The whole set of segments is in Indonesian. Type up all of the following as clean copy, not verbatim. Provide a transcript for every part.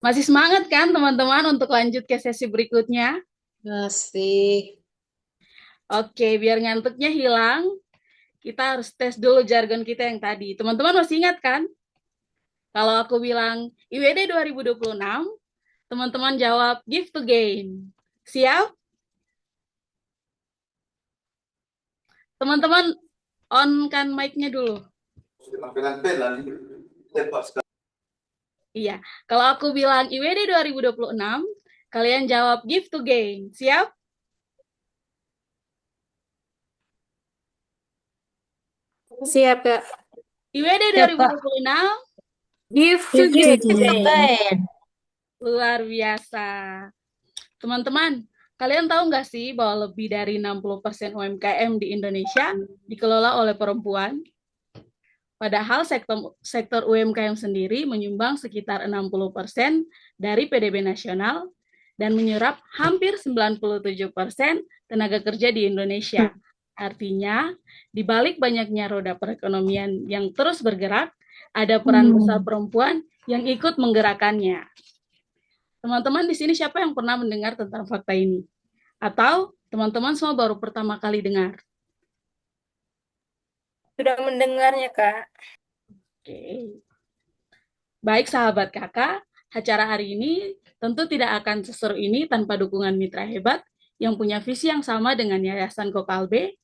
Masih semangat kan teman-teman untuk lanjut ke sesi berikutnya? Masih. Oke, biar ngantuknya hilang, kita harus tes dulu jargon kita yang tadi. Teman-teman masih ingat kan? Kalau aku bilang IWD 2026, teman-teman jawab give to gain. Siap? Teman-teman on kan mic-nya dulu. Iya, kalau aku bilang IWD 2026, kalian jawab give to gain. Siap? Siap, Kak. IWD Siap, Kak. 2026, Give to Give to gain. gain. luar biasa. Teman-teman, kalian tahu nggak sih bahwa lebih dari 60% UMKM di Indonesia dikelola oleh perempuan? Padahal sektor UMKM sendiri menyumbang sekitar 60% dari PDB nasional dan menyerap hampir 97% tenaga kerja di Indonesia. Artinya, di balik banyaknya roda perekonomian yang terus bergerak, ada peran besar perempuan yang ikut menggerakkannya. Teman-teman di sini siapa yang pernah mendengar tentang fakta ini? Atau teman-teman semua baru pertama kali dengar? Sudah mendengarnya, Kak. Oke. Baik sahabat kakak, acara hari ini tentu tidak akan seseru ini tanpa dukungan mitra hebat yang punya visi yang sama dengan Yayasan Kokalbe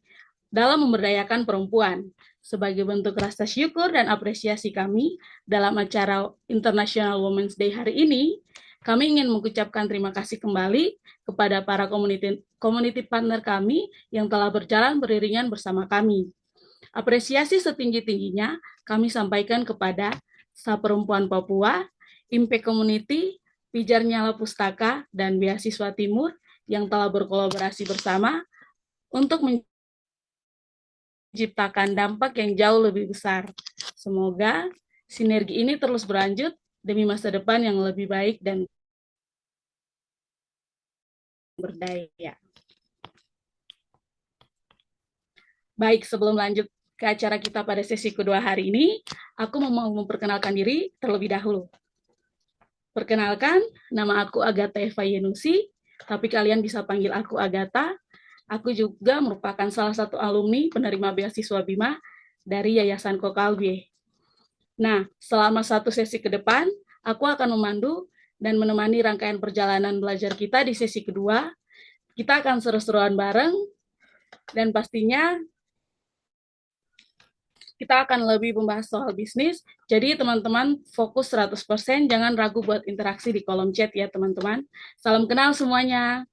dalam memberdayakan perempuan. Sebagai bentuk rasa syukur dan apresiasi kami dalam acara International Women's Day hari ini, kami ingin mengucapkan terima kasih kembali kepada para community partner kami yang telah berjalan beriringan bersama kami. Apresiasi setinggi-tingginya kami sampaikan kepada Sa Perempuan Papua, Impact Community, Pijar Nyala Pustaka, dan Beasiswa Timur yang telah berkolaborasi bersama untuk menciptakan dampak yang jauh lebih besar. Semoga sinergi ini terus berlanjut demi masa depan yang lebih baik dan berdaya. Baik, sebelum lanjut ke acara kita pada sesi kedua hari ini, aku mau memperkenalkan diri terlebih dahulu. Perkenalkan, nama aku Agatha Eva Yenusi, tapi kalian bisa panggil aku Agatha. Aku juga merupakan salah satu alumni penerima beasiswa BIMA dari Yayasan Kokalbe. Nah, selama satu sesi ke depan, aku akan memandu dan menemani rangkaian perjalanan belajar kita di sesi kedua. Kita akan seru-seruan bareng, dan pastinya kita akan lebih membahas soal bisnis. Jadi teman-teman fokus 100%, jangan ragu buat interaksi di kolom chat ya teman-teman. Salam kenal semuanya.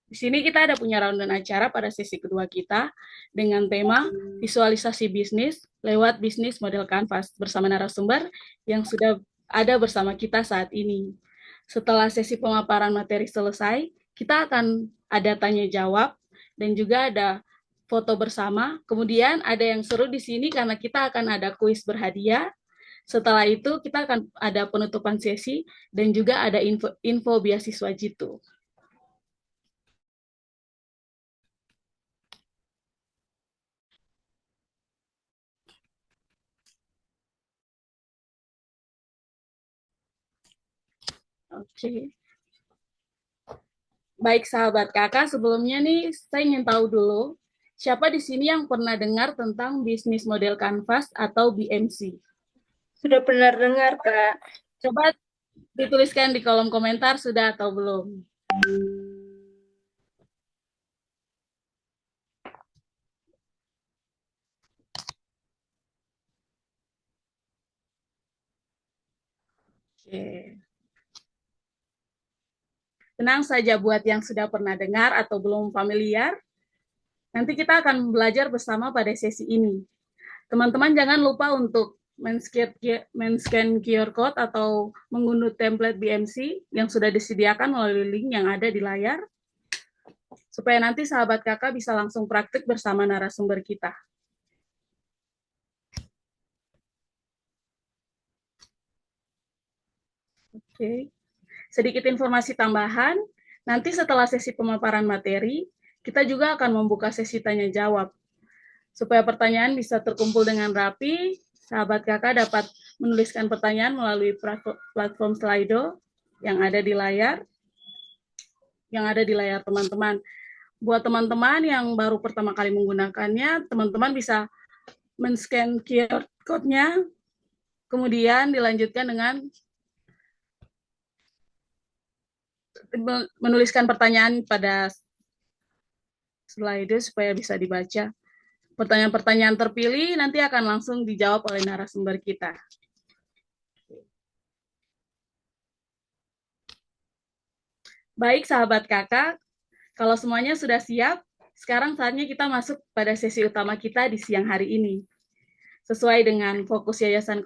Di sini kita ada punya rundown acara pada sesi kedua kita dengan tema visualisasi bisnis lewat bisnis model Canvas bersama narasumber yang sudah ada bersama kita saat ini. Setelah sesi pemaparan materi selesai, kita akan ada tanya jawab dan juga ada foto bersama. Kemudian ada yang seru di sini karena kita akan ada kuis berhadiah. Setelah itu kita akan ada penutupan sesi dan juga ada info beasiswa Jitu. Oke. Baik sahabat kakak, sebelumnya nih saya ingin tahu dulu, siapa di sini yang pernah dengar tentang bisnis model Canvas atau BMC? Sudah benar dengar, Kak. Coba dituliskan di kolom komentar sudah atau belum. Oke. Tenang saja buat yang sudah pernah dengar atau belum familiar, nanti kita akan belajar bersama pada sesi ini. Teman-teman jangan lupa untuk men-scan QR code atau mengunduh template BMC yang sudah disediakan melalui link yang ada di layar, supaya nanti sahabat kakak bisa langsung praktik bersama narasumber kita. Oke. Sedikit informasi tambahan, nanti setelah sesi pemaparan materi, Kita juga akan membuka sesi tanya jawab. Supaya pertanyaan bisa terkumpul dengan rapi, sahabat kakak dapat menuliskan pertanyaan melalui platform Slido yang ada di layar, teman-teman. Buat teman-teman yang baru pertama kali menggunakannya, teman-teman bisa men-scan QR code-nya, kemudian dilanjutkan dengan menuliskan pertanyaan pada slide supaya bisa dibaca. Pertanyaan-pertanyaan terpilih nanti akan langsung dijawab oleh narasumber kita. Baik, sahabat kakak, kalau semuanya sudah siap, sekarang saatnya kita masuk pada sesi utama kita di siang hari ini. Sesuai dengan fokus Yayasan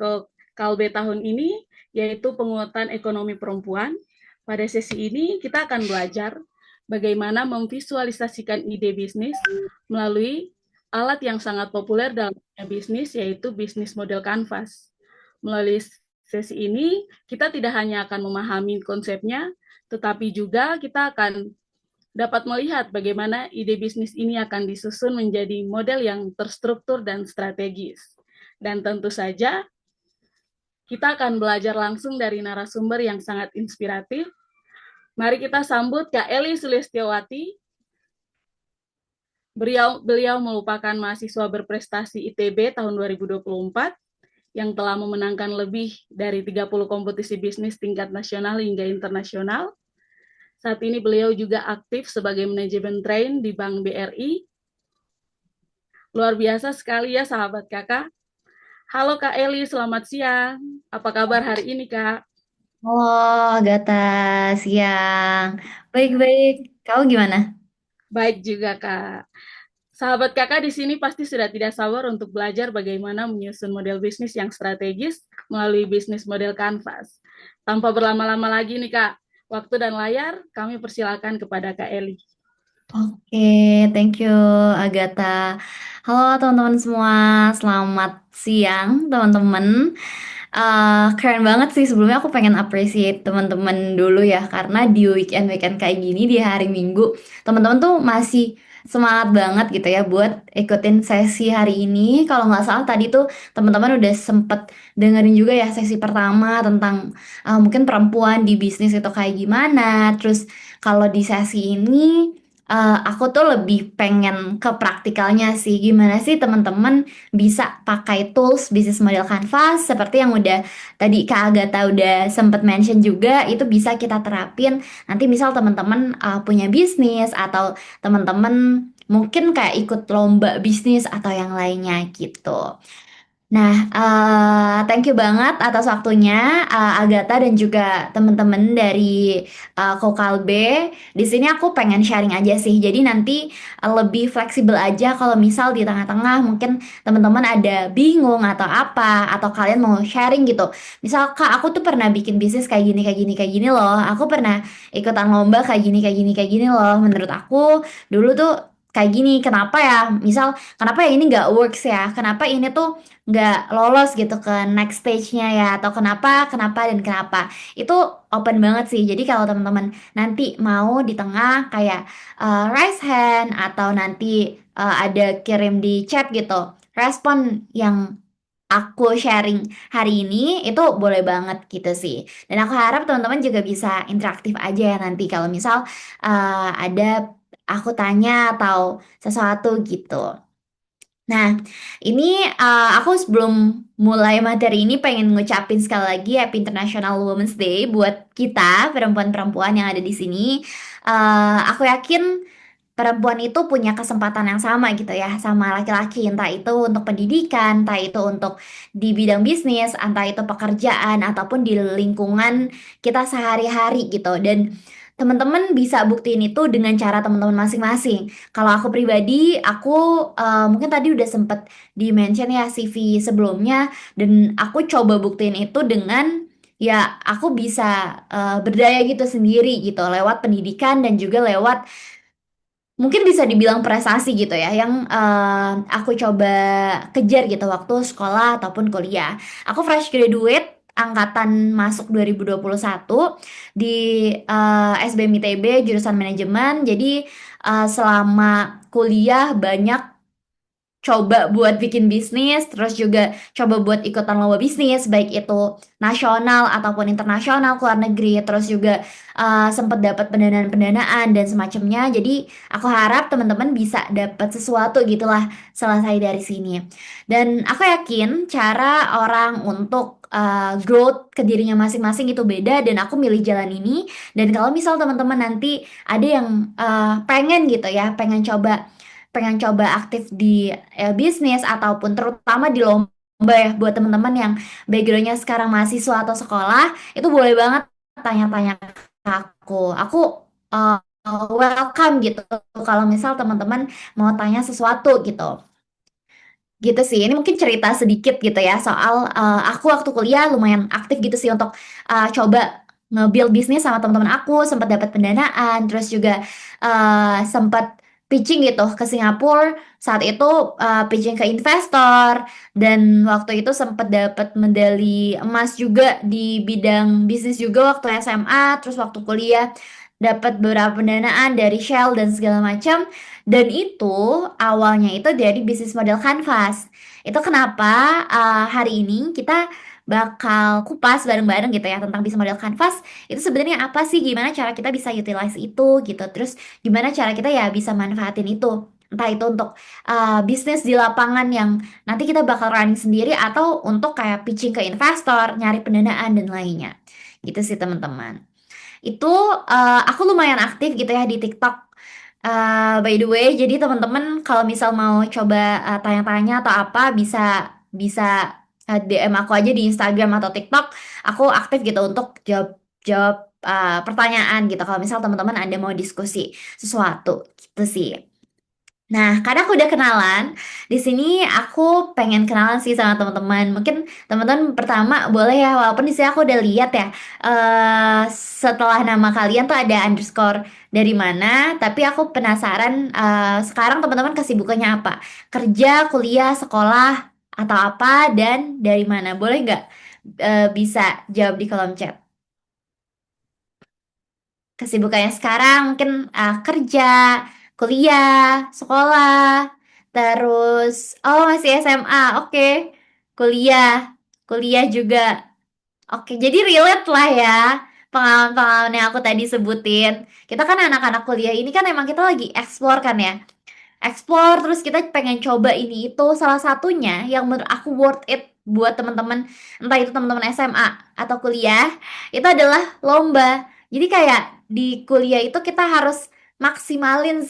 Kalbe tahun ini, yaitu penguatan ekonomi perempuan. Pada sesi ini, kita akan belajar bagaimana memvisualisasikan ide bisnis melalui alat yang sangat populer dalam bisnis, yaitu bisnis model Canvas. Melalui sesi ini, kita tidak hanya akan memahami konsepnya, tetapi juga kita akan dapat melihat bagaimana ide bisnis ini akan disusun menjadi model yang terstruktur dan strategis. Dan tentu saja, kita akan belajar langsung dari narasumber yang sangat inspiratif. Mari kita sambut Kak Eli Sulistiawati. Beliau merupakan mahasiswa berprestasi ITB tahun 2024 yang telah memenangkan lebih dari 30 kompetisi bisnis tingkat nasional hingga internasional. Saat ini beliau juga aktif sebagai manajemen train di Bank BRI. Luar biasa sekali ya sahabat kakak. Halo Kak Eli, selamat siang. Apa kabar hari ini Kak? Halo, Agatha, siang. Baik-baik. Kau gimana? Baik juga Kak. Sahabat kakak di sini pasti sudah tidak sabar untuk belajar bagaimana menyusun model bisnis yang strategis melalui bisnis model Canvas. Tanpa berlama-lama lagi nih Kak, waktu dan layar kami persilakan kepada Kak Eli. Oke, thank you, Agatha. Halo teman-teman semua, selamat siang teman-teman. Keren banget sih, sebelumnya aku pengen appreciate teman-teman dulu ya, karena di weekend-weekend kayak gini, di hari Minggu, teman-teman tuh masih semangat banget gitu ya buat ikutin sesi hari ini. Kalau nggak salah tadi tuh teman-teman udah sempet dengerin juga ya sesi pertama tentang mungkin perempuan di bisnis itu kayak gimana. Terus kalau di sesi ini aku tuh lebih pengen ke praktikalnya sih. Gimana sih teman-teman bisa pakai tools bisnis model Canvas seperti yang udah tadi Kak Agatha udah sempet mention juga, itu bisa kita terapin nanti misal teman-teman punya bisnis atau teman-teman mungkin kayak ikut lomba bisnis atau yang lainnya gitu. Nah, thank you banget atas waktunya, Agatha dan juga teman-teman dari Kokalbe. Di sini aku pengen sharing aja sih. Jadi nanti lebih fleksibel aja kalau misal di tengah-tengah mungkin teman-teman ada bingung atau apa, atau kalian mau sharing gitu. Misal, Kak, aku tuh pernah bikin bisnis kayak gini, kayak gini, kayak gini loh. Aku pernah ikutan lomba kayak gini, kayak gini, kayak gini loh. Menurut aku dulu tuh kayak gini. Kenapa ya? Misal, kenapa ya ini nggak works ya? Kenapa ini tuh nggak lolos gitu ke next stage-nya ya, atau kenapa, kenapa dan kenapa, itu open banget sih. Jadi kalau teman-teman nanti mau di tengah kayak raise hand atau nanti ada kirim di chat gitu respon yang aku sharing hari ini, itu boleh banget gitu sih. Dan aku harap teman-teman juga bisa interaktif aja ya nanti kalau misal ada aku tanya atau sesuatu gitu. Nah, ini aku sebelum mulai materi ini pengen ngucapin sekali lagi Happy International Women's Day buat kita perempuan-perempuan yang ada di sini. Aku yakin perempuan itu punya kesempatan yang sama gitu ya sama laki-laki, entah itu untuk pendidikan, entah itu untuk di bidang bisnis, entah itu pekerjaan ataupun di lingkungan kita sehari-hari gitu. Dan teman-teman bisa buktiin itu dengan cara teman-teman masing-masing. Kalau aku pribadi, aku mungkin tadi udah sempet di-mention ya CV sebelumnya, dan aku coba buktiin itu dengan ya aku bisa berdaya gitu sendiri gitu lewat pendidikan dan juga lewat mungkin bisa dibilang prestasi gitu ya yang aku coba kejar gitu waktu sekolah ataupun kuliah. Aku fresh graduate angkatan masuk 2021 di SBM ITB jurusan manajemen. Jadi selama kuliah banyak coba buat bikin bisnis, terus juga coba buat ikutan lomba bisnis, baik itu nasional ataupun internasional, ke luar negeri, terus juga sempat dapat pendanaan-pendanaan dan semacamnya. Jadi aku harap teman-teman bisa dapat sesuatu gitulah selesai dari sini. Dan aku yakin cara orang untuk growth ke dirinya masing-masing itu beda dan aku milih jalan ini. Dan kalau misal teman-teman nanti ada yang pengen gitu ya, pengen coba aktif di bisnis ataupun terutama di lomba ya buat teman-teman yang backgroundnya sekarang mahasiswa atau sekolah itu boleh banget tanya-tanya ke aku. Aku uh, welcome gitu kalau misal teman-teman mau tanya sesuatu gitu. Gitu sih. Ini mungkin cerita sedikit gitu ya soal aku waktu kuliah lumayan aktif gitu sih untuk coba nge-build bisnis sama teman-teman aku, sempat dapat pendanaan, terus juga sempat pitching gitu ke Singapura. Saat itu pitching ke investor dan waktu itu sempat dapat medali emas juga di bidang bisnis juga waktu SMA, terus waktu kuliah dapat beberapa pendanaan dari Shell dan segala macam. Dan itu awalnya itu dari bisnis model Canvas. Itu kenapa hari ini kita bakal kupas bareng-bareng gitu ya tentang bisnis model Canvas. Itu sebenarnya apa sih? Gimana cara kita bisa utilize itu gitu. Terus gimana cara kita ya bisa manfaatin itu. Entah itu untuk bisnis di lapangan yang nanti kita bakal running sendiri atau untuk kayak pitching ke investor, nyari pendanaan dan lainnya. Gitu sih teman-teman. Itu aku lumayan aktif gitu ya di TikTok. By the way, jadi teman-teman kalau misal mau coba tanya-tanya atau apa bisa bisa DM aku aja di Instagram atau TikTok. Aku aktif gitu untuk jawab jawab pertanyaan gitu. Kalau misal teman-teman ada mau diskusi sesuatu gitu sih. Nah, karena aku udah kenalan, di sini aku pengen kenalan sih sama teman-teman. Mungkin teman-teman pertama boleh ya, walaupun di sini aku udah lihat ya, setelah nama kalian tuh ada underscore dari mana. Tapi aku penasaran, sekarang teman-teman kesibukannya apa? Kerja, kuliah, sekolah, atau apa? Dan dari mana? Boleh nggak bisa jawab di kolom chat? Kesibukannya sekarang mungkin kerja, kuliah, sekolah, terus oh masih SMA, oke. Kuliah, kuliah juga. Oke, jadi relate lah ya pengalaman-pengalaman yang aku tadi sebutin. Kita kan anak-anak kuliah ini kan emang kita lagi explore kan ya. Explore terus kita pengen coba ini itu salah satunya yang menurut aku worth it buat teman-teman entah itu teman-teman SMA atau kuliah itu adalah lomba. Jadi kayak di kuliah itu kita harus maksimalin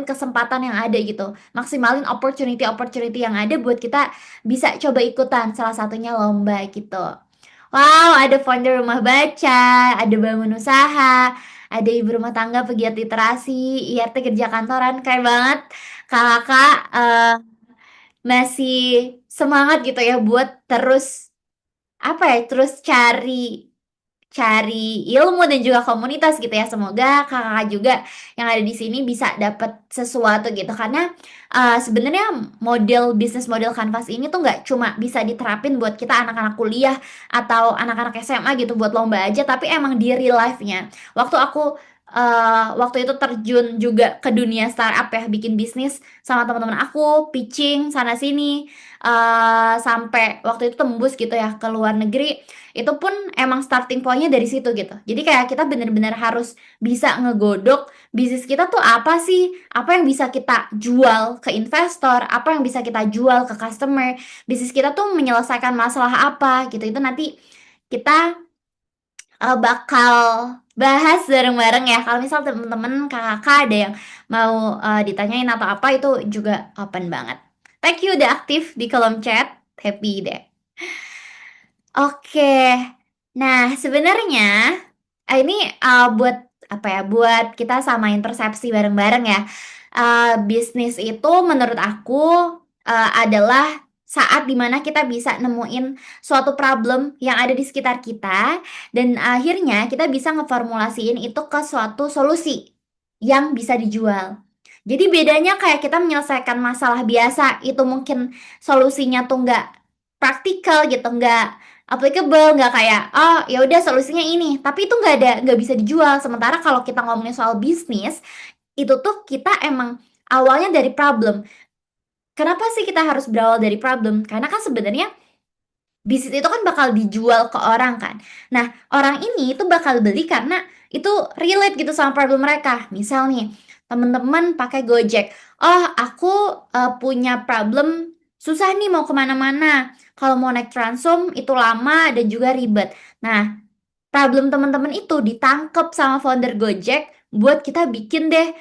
kesempatan yang ada gitu. Maksimalin opportunity yang ada buat kita bisa coba ikutan salah satunya lomba gitu. Wow, ada founder rumah baca, ada bangun usaha, ada ibu rumah tangga pegiat literasi, IRT kerja kantoran, keren banget. Kakak masih semangat gitu ya buat terus apa ya, terus cari cari ilmu dan juga komunitas gitu ya. Semoga kakak juga yang ada di sini bisa dapat sesuatu gitu karena sebenarnya bisnis model Canvas ini tuh nggak cuma bisa diterapin buat kita anak-anak kuliah atau anak-anak SMA gitu buat lomba aja, tapi emang di real life-nya. Waktu itu terjun juga ke dunia startup ya, bikin bisnis sama teman-teman aku, pitching sana sini sampai waktu itu tembus gitu ya ke luar negeri. Itu pun emang starting point-nya dari situ gitu. Jadi kayak kita bener-bener harus bisa ngegodok bisnis kita tuh apa sih? Apa yang bisa kita jual ke investor? Apa yang bisa kita jual ke customer? Bisnis kita tuh menyelesaikan masalah apa gitu. Itu nanti kita bakal bahas bareng-bareng ya. Kalau misal temen-temen kakak ada yang mau ditanyain atau apa itu juga open banget. Thank you udah aktif di kolom chat. Happy deh. Oke, nah sebenarnya ini buat apa ya? Buat kita samain persepsi bareng-bareng ya. Bisnis itu menurut aku adalah saat dimana kita bisa nemuin suatu problem yang ada di sekitar kita dan akhirnya kita bisa ngeformulasiin itu ke suatu solusi yang bisa dijual. Jadi bedanya kayak kita menyelesaikan masalah biasa itu mungkin solusinya tuh nggak praktikal gitu, applicable, nggak kayak oh ya udah solusinya ini, tapi itu nggak bisa dijual. Sementara kalau kita ngomongin soal bisnis, itu tuh kita emang awalnya dari problem. Kenapa sih kita harus berawal dari problem? Karena kan sebenarnya bisnis itu kan bakal dijual ke orang kan. Nah, orang ini itu bakal beli karena itu relate gitu sama problem mereka. Misal nih, temen-temen pakai Gojek. Oh, aku punya problem susah nih mau kemana-mana. Kalau mau naik Transum itu lama dan juga ribet. Nah, problem teman-teman itu ditangkep sama founder Gojek buat kita bikin deh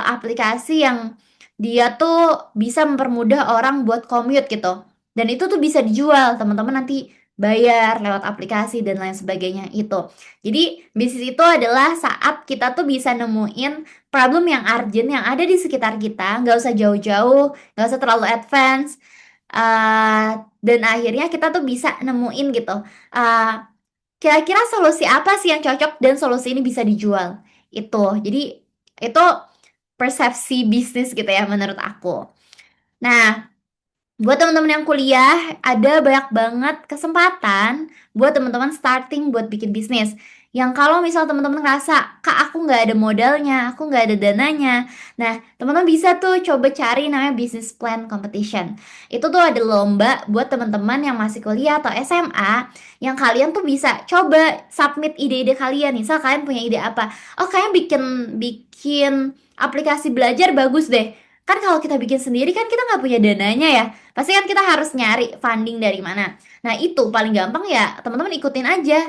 aplikasi yang dia tuh bisa mempermudah orang buat commute gitu. Dan itu tuh bisa dijual, teman-teman nanti bayar lewat aplikasi dan lain sebagainya itu. Jadi bisnis itu adalah saat kita tuh bisa nemuin problem yang urgent yang ada di sekitar kita, nggak usah jauh-jauh, nggak usah terlalu advance, dan akhirnya kita tuh bisa nemuin gitu. Uh, Kira-kira solusi apa sih yang cocok dan solusi ini bisa dijual? Itu. Jadi itu persepsi bisnis gitu ya menurut aku. Nah, buat teman-teman yang kuliah, ada banyak banget kesempatan buat teman-teman starting buat bikin bisnis. Yang kalau misal teman-teman ngerasa, kak aku nggak ada modalnya, aku nggak ada dananya. Nah, teman-teman bisa tuh coba cari namanya business plan competition. Itu tuh ada lomba buat teman-teman yang masih kuliah atau SMA, yang kalian tuh bisa coba submit ide-ide kalian. Misal kalian punya ide apa? Oh, kayaknya bikin bikin aplikasi belajar bagus deh. Kan kalau kita bikin sendiri kan kita nggak punya dananya ya. Pasti kan kita harus nyari funding dari mana. Nah, itu paling gampang ya, teman-teman ikutin aja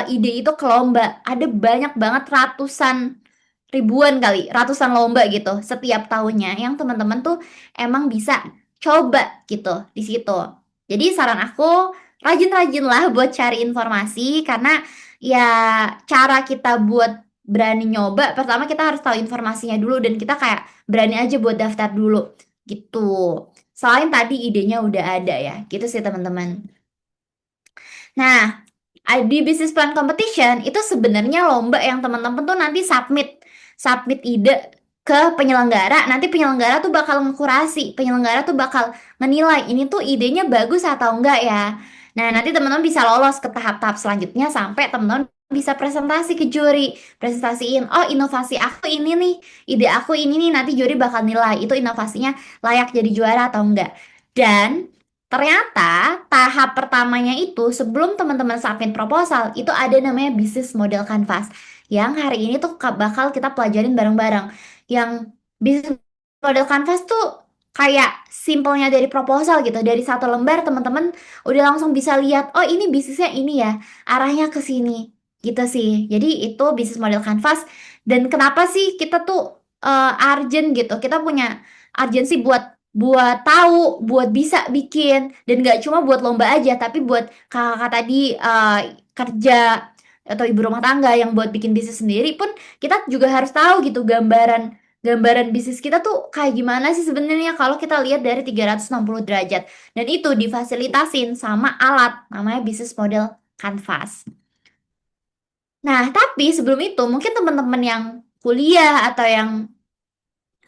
ide itu ke lomba. Ada banyak banget ratusan ribuan kali, ratusan lomba gitu setiap tahunnya yang teman-teman tuh emang bisa coba gitu di situ. Jadi saran aku rajin-rajin lah buat cari informasi karena ya cara kita buat berani nyoba pertama kita harus tahu informasinya dulu dan kita kayak berani aja buat daftar dulu gitu. Selain tadi idenya udah ada ya, gitu sih teman-teman. Nah, di Business Plan Competition itu sebenarnya lomba yang teman-teman tuh nanti submit submit ide ke penyelenggara. Nanti penyelenggara tuh bakal ngekurasi, penyelenggara tuh bakal menilai ini tuh idenya bagus atau enggak ya. Nah, nanti teman-teman bisa lolos ke tahap-tahap selanjutnya sampai teman-teman bisa presentasi ke juri, presentasiin, oh inovasi aku ini nih, ide aku ini nih, nanti juri bakal nilai itu inovasinya layak jadi juara atau enggak. Dan ternyata tahap pertamanya itu sebelum teman-teman submit proposal itu ada namanya bisnis model canvas yang hari ini tuh bakal kita pelajarin bareng-bareng. Yang bisnis model canvas tuh kayak simpelnya dari proposal gitu. Dari satu lembar teman-teman udah langsung bisa lihat, oh ini bisnisnya ini ya, arahnya ke sini. Gitu sih. Jadi itu bisnis model canvas dan kenapa sih kita tuh urgent gitu. Kita punya urgensi buat buat tahu, buat bisa bikin, dan nggak cuma buat lomba aja, tapi buat kakak tadi kerja atau ibu rumah tangga yang buat bikin bisnis sendiri pun kita juga harus tahu gitu gambaran gambaran bisnis kita tuh kayak gimana sih sebenarnya kalau kita lihat dari 360 derajat dan itu difasilitasin sama alat namanya bisnis model Canvas. Nah, tapi sebelum itu mungkin teman-teman yang kuliah atau yang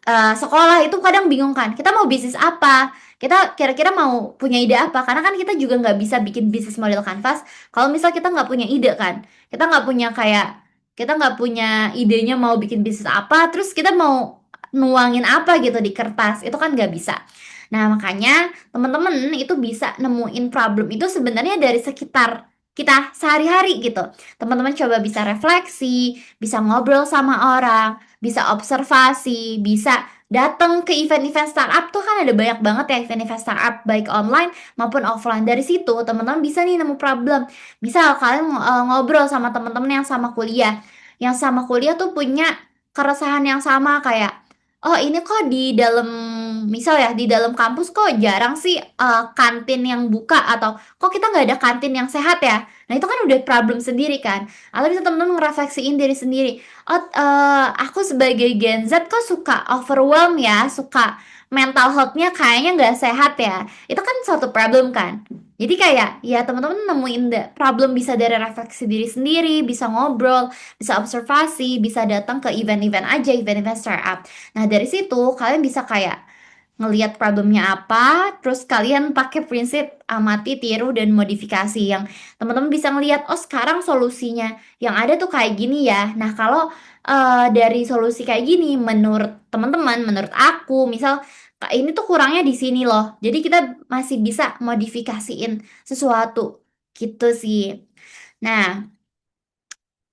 sekolah itu kadang bingung kan, kita mau bisnis apa? Kita kira-kira mau punya ide apa? Karena kan kita juga nggak bisa bikin bisnis model kanvas kalau misal kita nggak punya ide kan. Kita nggak punya kayak, kita nggak punya idenya mau bikin bisnis apa, terus kita mau nuangin apa gitu di kertas, itu kan nggak bisa. Nah, makanya teman-teman itu bisa nemuin problem itu sebenarnya dari sekitar kita sehari-hari gitu. Teman-teman coba bisa refleksi, bisa ngobrol sama orang, bisa observasi, bisa datang ke event-event startup tuh kan ada banyak banget ya event-event startup baik online maupun offline. Dari situ teman-teman bisa nih nemu problem. Misal kalian ngobrol sama teman-teman yang sama kuliah tuh punya keresahan yang sama kayak, oh ini kok di dalam misal ya di dalam kampus kok jarang sih kantin yang buka atau kok kita nggak ada kantin yang sehat ya. Nah itu kan udah problem sendiri kan. Atau bisa teman-teman ngerefleksiin diri sendiri. Oh, aku sebagai Gen Z kok suka overwhelm ya, suka mental health-nya kayaknya nggak sehat ya. Itu kan suatu problem kan. Jadi kayak ya teman-teman nemuin problem bisa dari refleksi diri sendiri, bisa ngobrol, bisa observasi, bisa datang ke event-event aja, event-event startup. Nah dari situ kalian bisa kayak ngelihat problemnya apa, terus kalian pakai prinsip amati, tiru, dan modifikasi yang teman-teman bisa ngelihat, oh sekarang solusinya yang ada tuh kayak gini ya. Nah kalau dari solusi kayak gini, menurut teman-teman, menurut aku, misal ini tuh kurangnya di sini loh. Jadi kita masih bisa modifikasiin sesuatu gitu sih. Nah,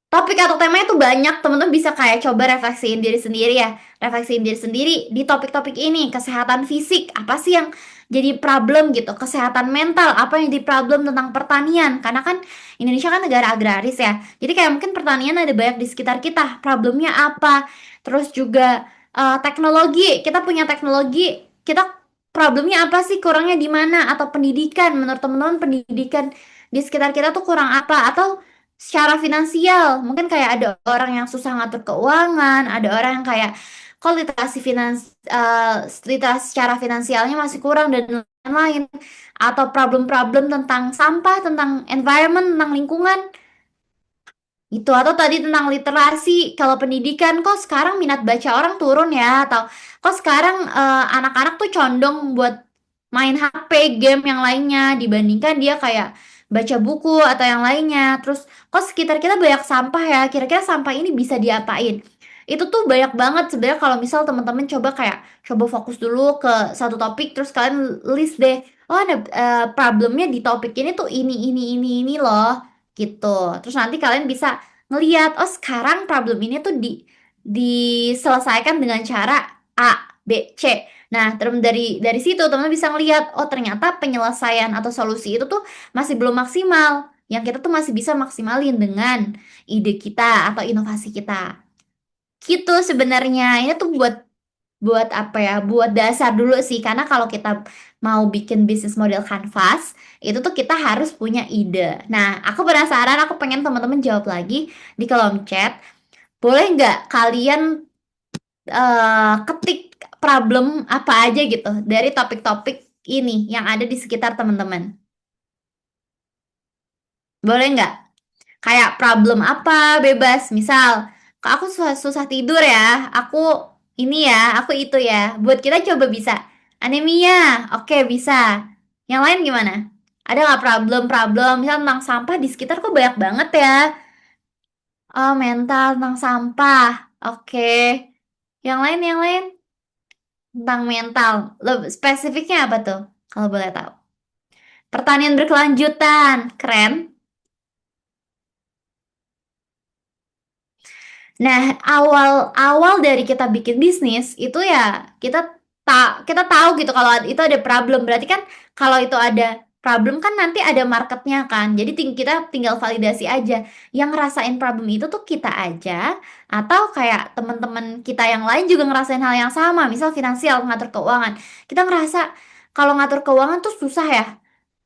topik atau temanya tuh banyak, temen-temen bisa kayak coba refleksiin diri sendiri ya. Refleksiin diri sendiri di topik-topik ini. Kesehatan fisik, apa sih yang jadi problem gitu. Kesehatan mental, apa yang jadi problem tentang pertanian. Karena kan Indonesia kan negara agraris ya. Jadi kayak mungkin pertanian ada banyak di sekitar kita. Problemnya apa? Terus juga teknologi, kita punya teknologi, kita problemnya apa sih? Kurangnya di mana? Atau pendidikan, menurut temen-temen pendidikan di sekitar kita tuh kurang apa? Atau secara finansial, mungkin kayak ada orang yang susah ngatur keuangan, ada orang yang kayak kok literasi secara finansialnya masih kurang dan lain-lain, atau problem-problem tentang sampah, tentang environment, tentang lingkungan. Itu atau tadi tentang literasi, kalau pendidikan kok sekarang minat baca orang turun ya, atau kok sekarang anak-anak tuh condong buat main HP, game yang lainnya dibandingkan dia kayak baca buku atau yang lainnya. Terus kok sekitar kita banyak sampah ya, kira-kira sampah ini bisa diapain? Itu tuh banyak banget sebenarnya kalau misal teman-teman coba kayak coba fokus dulu ke satu topik terus kalian list deh. Oh, ada problemnya di topik ini tuh ini loh gitu. Terus nanti kalian bisa ngeliat, oh sekarang problem ini tuh diselesaikan dengan cara A, B, C. Nah, terus dari situ teman bisa ngeliat, oh ternyata penyelesaian atau solusi itu tuh masih belum maksimal. Yang kita tuh masih bisa maksimalin dengan ide kita atau inovasi kita. Gitu sebenarnya. Ini tuh buat buat apa ya? Buat dasar dulu sih. Karena kalau kita mau bikin bisnis model canvas, itu tuh kita harus punya ide. Nah, aku penasaran, aku pengen teman-teman jawab lagi di kolom chat. Boleh nggak kalian ketik problem apa aja gitu dari topik-topik ini yang ada di sekitar teman-teman? Boleh nggak? Kayak problem apa bebas. Misal, kak aku susah tidur ya, aku ini ya, aku itu ya. Buat kita coba bisa. Anemia, oke bisa. Yang lain gimana? Ada nggak problem-problem? Misal tentang sampah di sekitar kok banyak banget ya. Oh, mental tentang sampah. Oke. Yang lain tentang mental. Spesifiknya apa tuh? Kalau boleh tahu. Pertanian berkelanjutan. Keren. Nah, awal-awal dari kita bikin bisnis itu ya kita tahu gitu kalau itu ada problem. Berarti kan kalau itu ada problem kan nanti ada marketnya kan. Jadi kita tinggal validasi aja. Yang ngerasain problem itu tuh kita aja atau kayak teman-teman kita yang lain juga ngerasain hal yang sama. Misal finansial, ngatur keuangan. Kita ngerasa kalau ngatur keuangan tuh susah ya.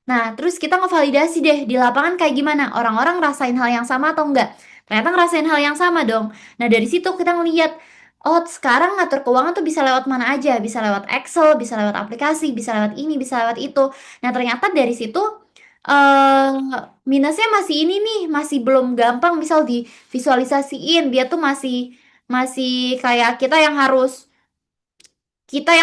Nah, terus kita ngevalidasi deh di lapangan kayak gimana? Orang-orang ngerasain hal yang sama atau enggak? Ternyata ngerasain hal yang sama dong. Nah, dari situ kita ngeliat, oh sekarang ngatur keuangan tuh bisa lewat mana aja? Bisa lewat Excel, bisa lewat aplikasi, bisa lewat ini, bisa lewat itu. Nah, ternyata dari situ eh minusnya masih ini nih, masih belum gampang misal divisualisasiin. Dia tuh masih masih kayak kita yang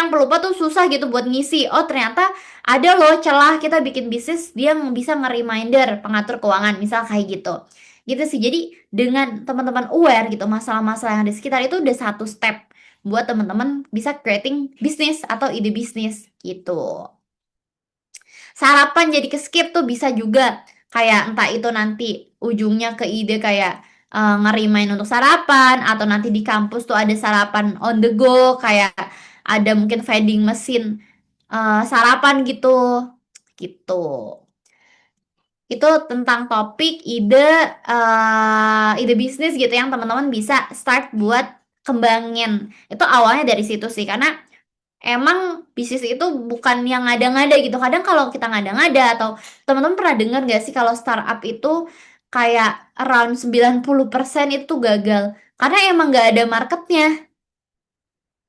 pelupa tuh susah gitu buat ngisi. Oh, ternyata ada loh celah kita bikin bisnis dia bisa nge-reminder pengatur keuangan, misal kayak gitu. Gitu sih. Jadi dengan teman-teman aware gitu masalah-masalah yang ada di sekitar itu udah satu step buat teman-teman bisa creating bisnis atau ide bisnis gitu. Sarapan jadi ke skip tuh bisa juga kayak entah itu nanti ujungnya ke ide kayak nge-remind untuk sarapan atau nanti di kampus tuh ada sarapan on the go kayak ada mungkin vending mesin sarapan gitu gitu. Itu tentang topik ide bisnis gitu yang teman-teman bisa start buat kembangin. Itu awalnya dari situ sih karena emang bisnis itu bukan yang ngada-ngada gitu. Kadang kalau kita ngada-ngada atau teman-teman pernah dengar gak sih kalau startup itu kayak around 90% itu tuh gagal. Karena emang gak ada marketnya.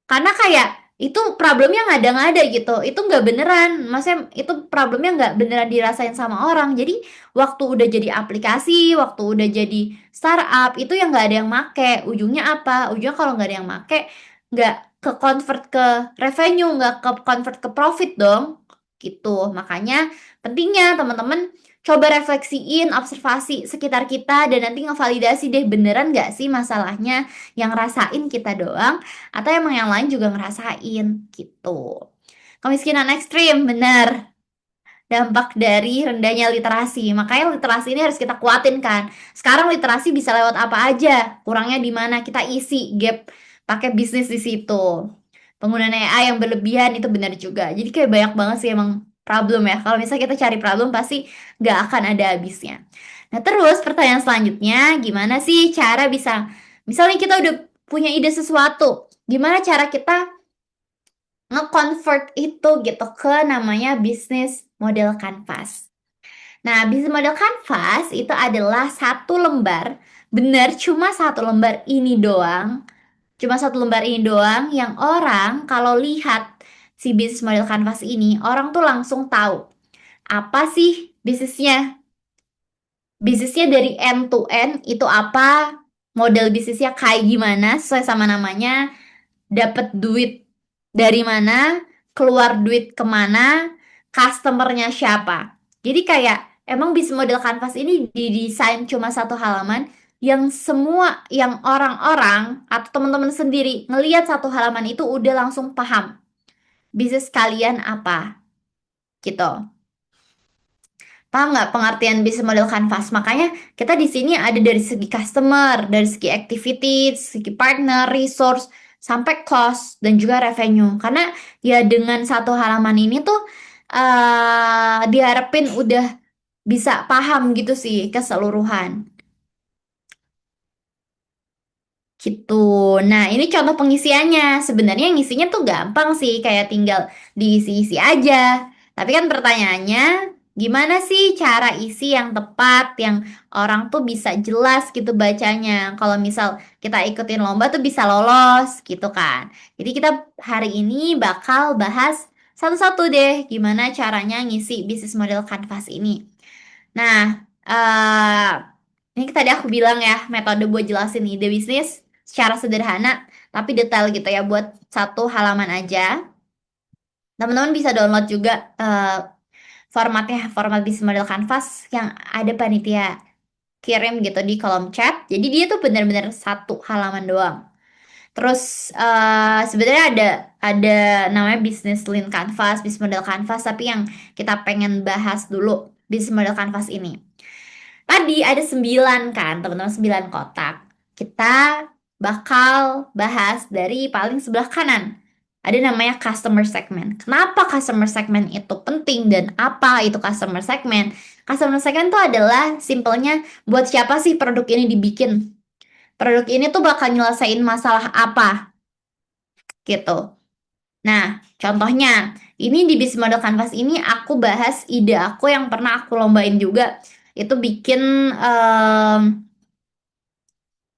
Karena kayak itu problemnya ngada-ngada gitu. Itu nggak beneran. Maksudnya itu problemnya nggak beneran dirasain sama orang. Jadi waktu udah jadi aplikasi, waktu udah jadi startup, itu yang nggak ada yang make. Ujungnya apa? Ujungnya kalau nggak ada yang make, nggak ke convert ke revenue, nggak ke convert ke profit dong. Gitu. Makanya pentingnya teman-teman coba refleksiin observasi sekitar kita dan nanti ngevalidasi deh beneran nggak sih masalahnya yang ngerasain kita doang atau emang yang lain juga ngerasain gitu. Kemiskinan ekstrim, bener. Dampak dari rendahnya literasi. Makanya literasi ini harus kita kuatin kan. Sekarang literasi bisa lewat apa aja. Kurangnya di mana kita isi gap pakai bisnis di situ. Penggunaan AI yang berlebihan itu benar juga. Jadi kayak banyak banget sih emang problem ya. Kalau misalnya kita cari problem pasti nggak akan ada habisnya. Nah terus pertanyaan selanjutnya, gimana sih cara bisa, misalnya kita udah punya ide sesuatu, gimana cara kita nge-convert itu gitu ke namanya bisnis model kanvas. Nah, bisnis model kanvas itu adalah satu lembar, benar cuma satu lembar ini doang. Cuma satu lembar ini doang yang orang kalau lihat si bisnis model kanvas ini, orang tuh langsung tahu apa sih bisnisnya. Bisnisnya dari end to end itu apa, model bisnisnya kayak gimana sesuai sama namanya, dapat duit dari mana, keluar duit kemana, customernya siapa. Jadi kayak emang bisnis model Canvas ini didesain cuma satu halaman yang semua yang orang-orang atau teman-teman sendiri ngelihat satu halaman itu udah langsung paham bisnis kalian apa gitu. Paham nggak pengertian bisnis model Canvas? Makanya kita di sini ada dari segi customer, dari segi activities, segi partner, resource, sampai cost dan juga revenue. Karena ya dengan satu halaman ini tuh diharapin udah bisa paham gitu sih keseluruhan. Gitu. Nah, ini contoh pengisiannya. Sebenarnya ngisinya tuh gampang sih, kayak tinggal diisi-isi aja. Tapi kan pertanyaannya, gimana sih cara isi yang tepat, yang orang tuh bisa jelas gitu bacanya. Kalau misal kita ikutin lomba tuh bisa lolos gitu kan. Jadi kita hari ini bakal bahas satu-satu deh, gimana caranya ngisi bisnis model Canvas ini. Nah, ini tadi aku bilang ya, metode buat jelasin ide bisnis secara sederhana, tapi detail gitu ya, buat satu halaman aja. Teman-teman bisa download juga formatnya, format bisnis model Canvas yang ada panitia kirim gitu di kolom chat. Jadi dia tuh benar-benar satu halaman doang. Terus sebenarnya ada namanya bisnis link Canvas, bisnis model Canvas, tapi yang kita pengen bahas dulu bisnis model Canvas ini. Tadi ada 9 kan, teman-teman, 9 kotak. Kita bakal bahas dari paling sebelah kanan. Ada namanya customer segment. Kenapa customer segment itu penting dan apa itu customer segment? Customer segment itu adalah simpelnya buat siapa sih produk ini dibikin. Produk ini tuh bakal nyelesain masalah apa gitu. Nah, contohnya, ini di bisnis model Canvas ini aku bahas ide aku yang pernah aku lombain juga. Itu bikin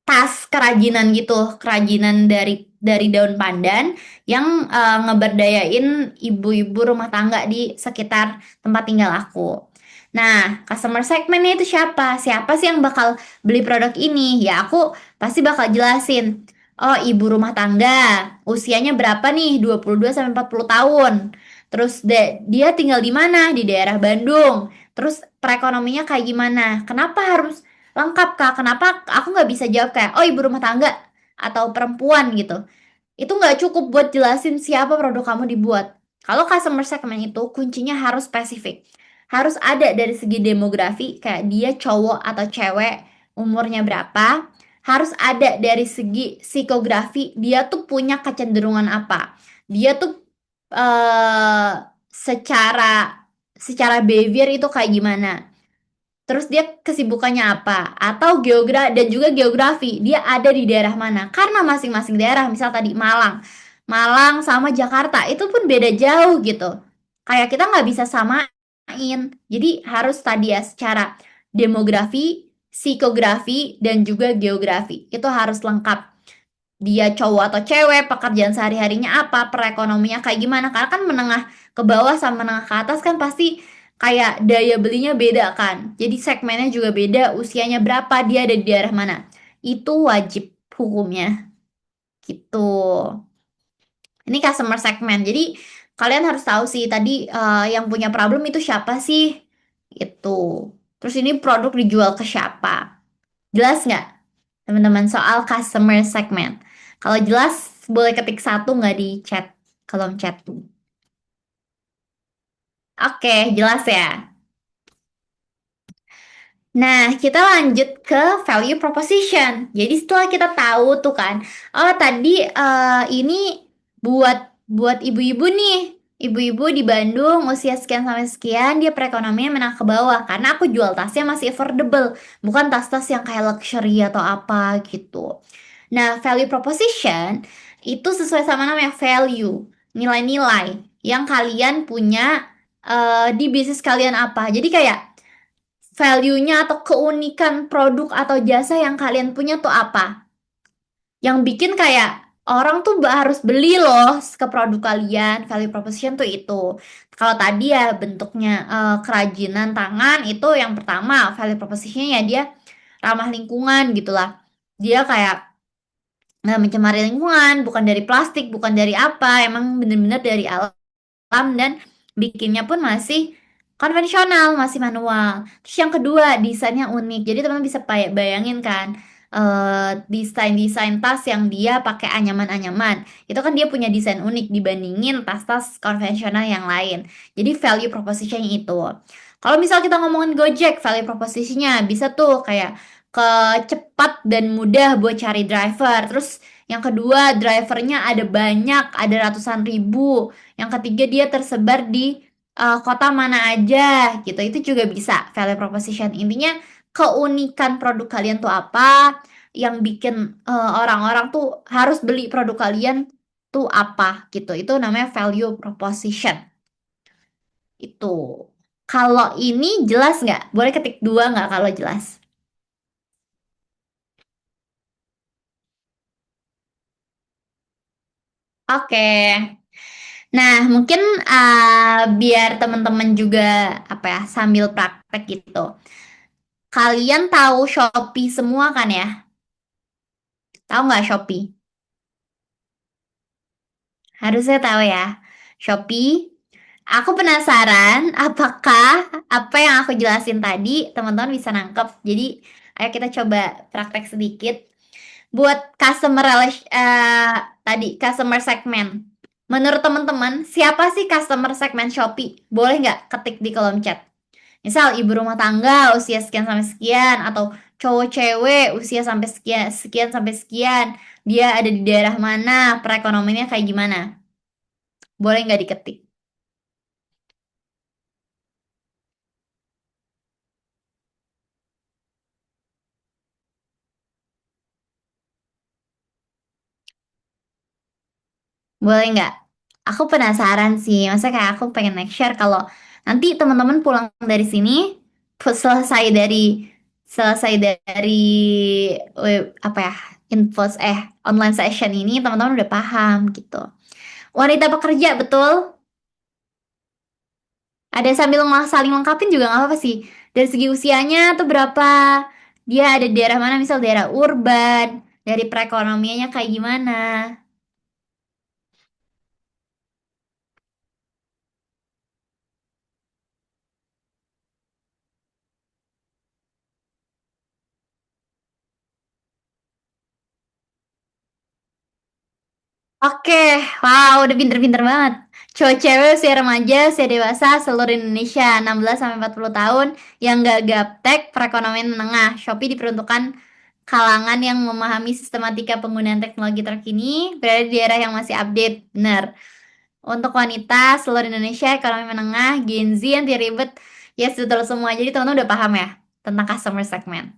tas kerajinan gitu, kerajinan dari daun pandan yang ngeberdayain ibu-ibu rumah tangga di sekitar tempat tinggal aku. Nah, customer segmentnya itu siapa? Siapa sih yang bakal beli produk ini? Ya, aku pasti bakal jelasin. Oh, ibu rumah tangga, usianya berapa nih? 22 sampai 40 tahun. Terus dia tinggal di mana? Di daerah Bandung. Terus perekonominya kayak gimana? Kenapa harus lengkap Kak? Kenapa aku nggak bisa jawab kayak, oh ibu rumah tangga atau perempuan gitu? Itu nggak cukup buat jelasin siapa produk kamu dibuat. Kalau customer segment itu kuncinya harus spesifik. Harus ada dari segi demografi, kayak dia cowok atau cewek, umurnya berapa. Harus ada dari segi psikografi, dia tuh punya kecenderungan apa. Dia tuh eh secara secara behavior itu kayak gimana. Terus dia kesibukannya apa? Atau dan juga geografi, dia ada di daerah mana? Karena masing-masing daerah, misal tadi Malang, Malang sama Jakarta itu pun beda jauh gitu. Kayak kita nggak bisa samain. Jadi harus tadi ya secara demografi, psikografi, dan juga geografi. Itu harus lengkap. Dia cowok atau cewek, pekerjaan sehari-harinya apa, perekonominya kayak gimana. Karena kan menengah ke bawah sama menengah ke atas kan pasti kayak daya belinya beda kan. Jadi segmennya juga beda, usianya berapa, dia ada di daerah mana. Itu wajib hukumnya. Gitu. Ini customer segment. Jadi kalian harus tahu sih tadi yang punya problem itu siapa sih? Itu. Terus ini produk dijual ke siapa? Jelas nggak, teman-teman, soal customer segment? Kalau jelas, boleh ketik satu nggak di chat, kolom chat. Oke, jelas ya. Nah, kita lanjut ke value proposition. Jadi setelah kita tahu tuh kan, oh tadi ini buat buat ibu-ibu nih. Ibu-ibu di Bandung usia sekian sampai sekian dia perekonomian menengah ke bawah karena aku jual tasnya masih affordable, bukan tas-tas yang kayak luxury atau apa gitu. Nah, value proposition itu sesuai sama namanya value, nilai-nilai yang kalian punya di bisnis kalian apa. Jadi kayak value-nya atau keunikan produk atau jasa yang kalian punya tuh apa? Yang bikin kayak orang tuh harus beli loh ke produk kalian. Value proposition tuh itu. Kalau tadi ya bentuknya kerajinan tangan itu yang pertama. Value proposition-nya ya dia ramah lingkungan gitulah. Dia kayak mencemari lingkungan, bukan dari plastik, bukan dari apa, emang bener-bener dari alam dan bikinnya pun masih konvensional, masih manual. Terus yang kedua, desainnya unik. Jadi teman-teman bisa bayangin kan, desain-desain tas yang dia pakai anyaman-anyaman. Itu kan dia punya desain unik dibandingin tas-tas konvensional yang lain. Jadi value proposition itu. Kalau misal kita ngomongin Gojek, value propositionnya bisa tuh kayak cepat dan mudah buat cari driver. Terus yang kedua, drivernya ada banyak, ada ratusan ribu. Yang ketiga dia tersebar di kota mana aja gitu. Itu juga bisa value proposition. Intinya keunikan produk kalian tuh apa yang bikin orang-orang tuh harus beli produk kalian tuh apa gitu. Itu namanya value proposition. Itu. Kalau ini jelas nggak? Boleh ketik dua nggak kalau jelas? Oke. Nah, mungkin biar teman-teman juga apa ya sambil praktek gitu. Kalian tahu Shopee semua kan ya? Tahu nggak Shopee? Harusnya tahu ya. Shopee. Aku penasaran apakah apa yang aku jelasin tadi teman-teman bisa nangkep. Jadi, ayo kita coba praktek sedikit. Buat tadi customer segment. Menurut teman-teman, siapa sih customer segment Shopee? Boleh nggak ketik di kolom chat? Misal ibu rumah tangga usia sekian sampai sekian atau cowok cewek usia sampai sekian sekian sampai sekian. Dia ada di daerah mana, perekonomiannya kayak gimana? Boleh nggak diketik? Boleh nggak? Aku penasaran sih. Masa kayak aku pengen make share kalau nanti teman-teman pulang dari sini, selesai dari apa ya, info online session ini teman-teman udah paham gitu. Wanita pekerja betul? Ada sambil saling lengkapin juga nggak apa-apa sih. Dari segi usianya tuh berapa? Dia ada di daerah mana? Misal daerah urban, dari perekonomiannya kayak gimana? Oke, wow, udah pinter-pinter banget. Cowok cewek usia remaja, usia dewasa, seluruh Indonesia, 16 sampai 40 tahun, yang gak gaptek, perekonomian menengah. Shopee diperuntukkan kalangan yang memahami sistematika penggunaan teknologi terkini, berada di daerah yang masih update. Benar. Untuk wanita, seluruh Indonesia, ekonomi menengah, Gen Z, anti ribet, ya betul semua. Jadi teman-teman udah paham ya tentang customer segment.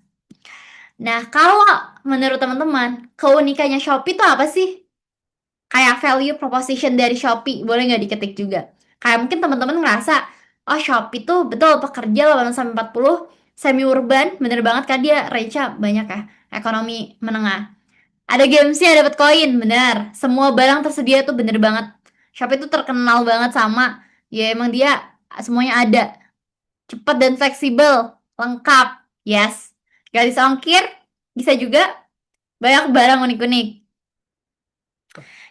Nah, kalau menurut teman-teman, keunikannya Shopee itu apa sih? Kayak value proposition dari Shopee, boleh nggak diketik juga? Kayak mungkin teman-teman ngerasa, oh Shopee tuh betul pekerja 18 sampai 40, semi urban, bener banget kan dia range-nya banyak ya, ekonomi menengah. Ada gamesnya, dapat koin, bener. Semua barang tersedia tuh bener banget. Shopee tuh terkenal banget sama, ya emang dia semuanya ada. Cepat dan fleksibel, lengkap, yes. Gratis ongkir, bisa juga banyak barang unik-unik.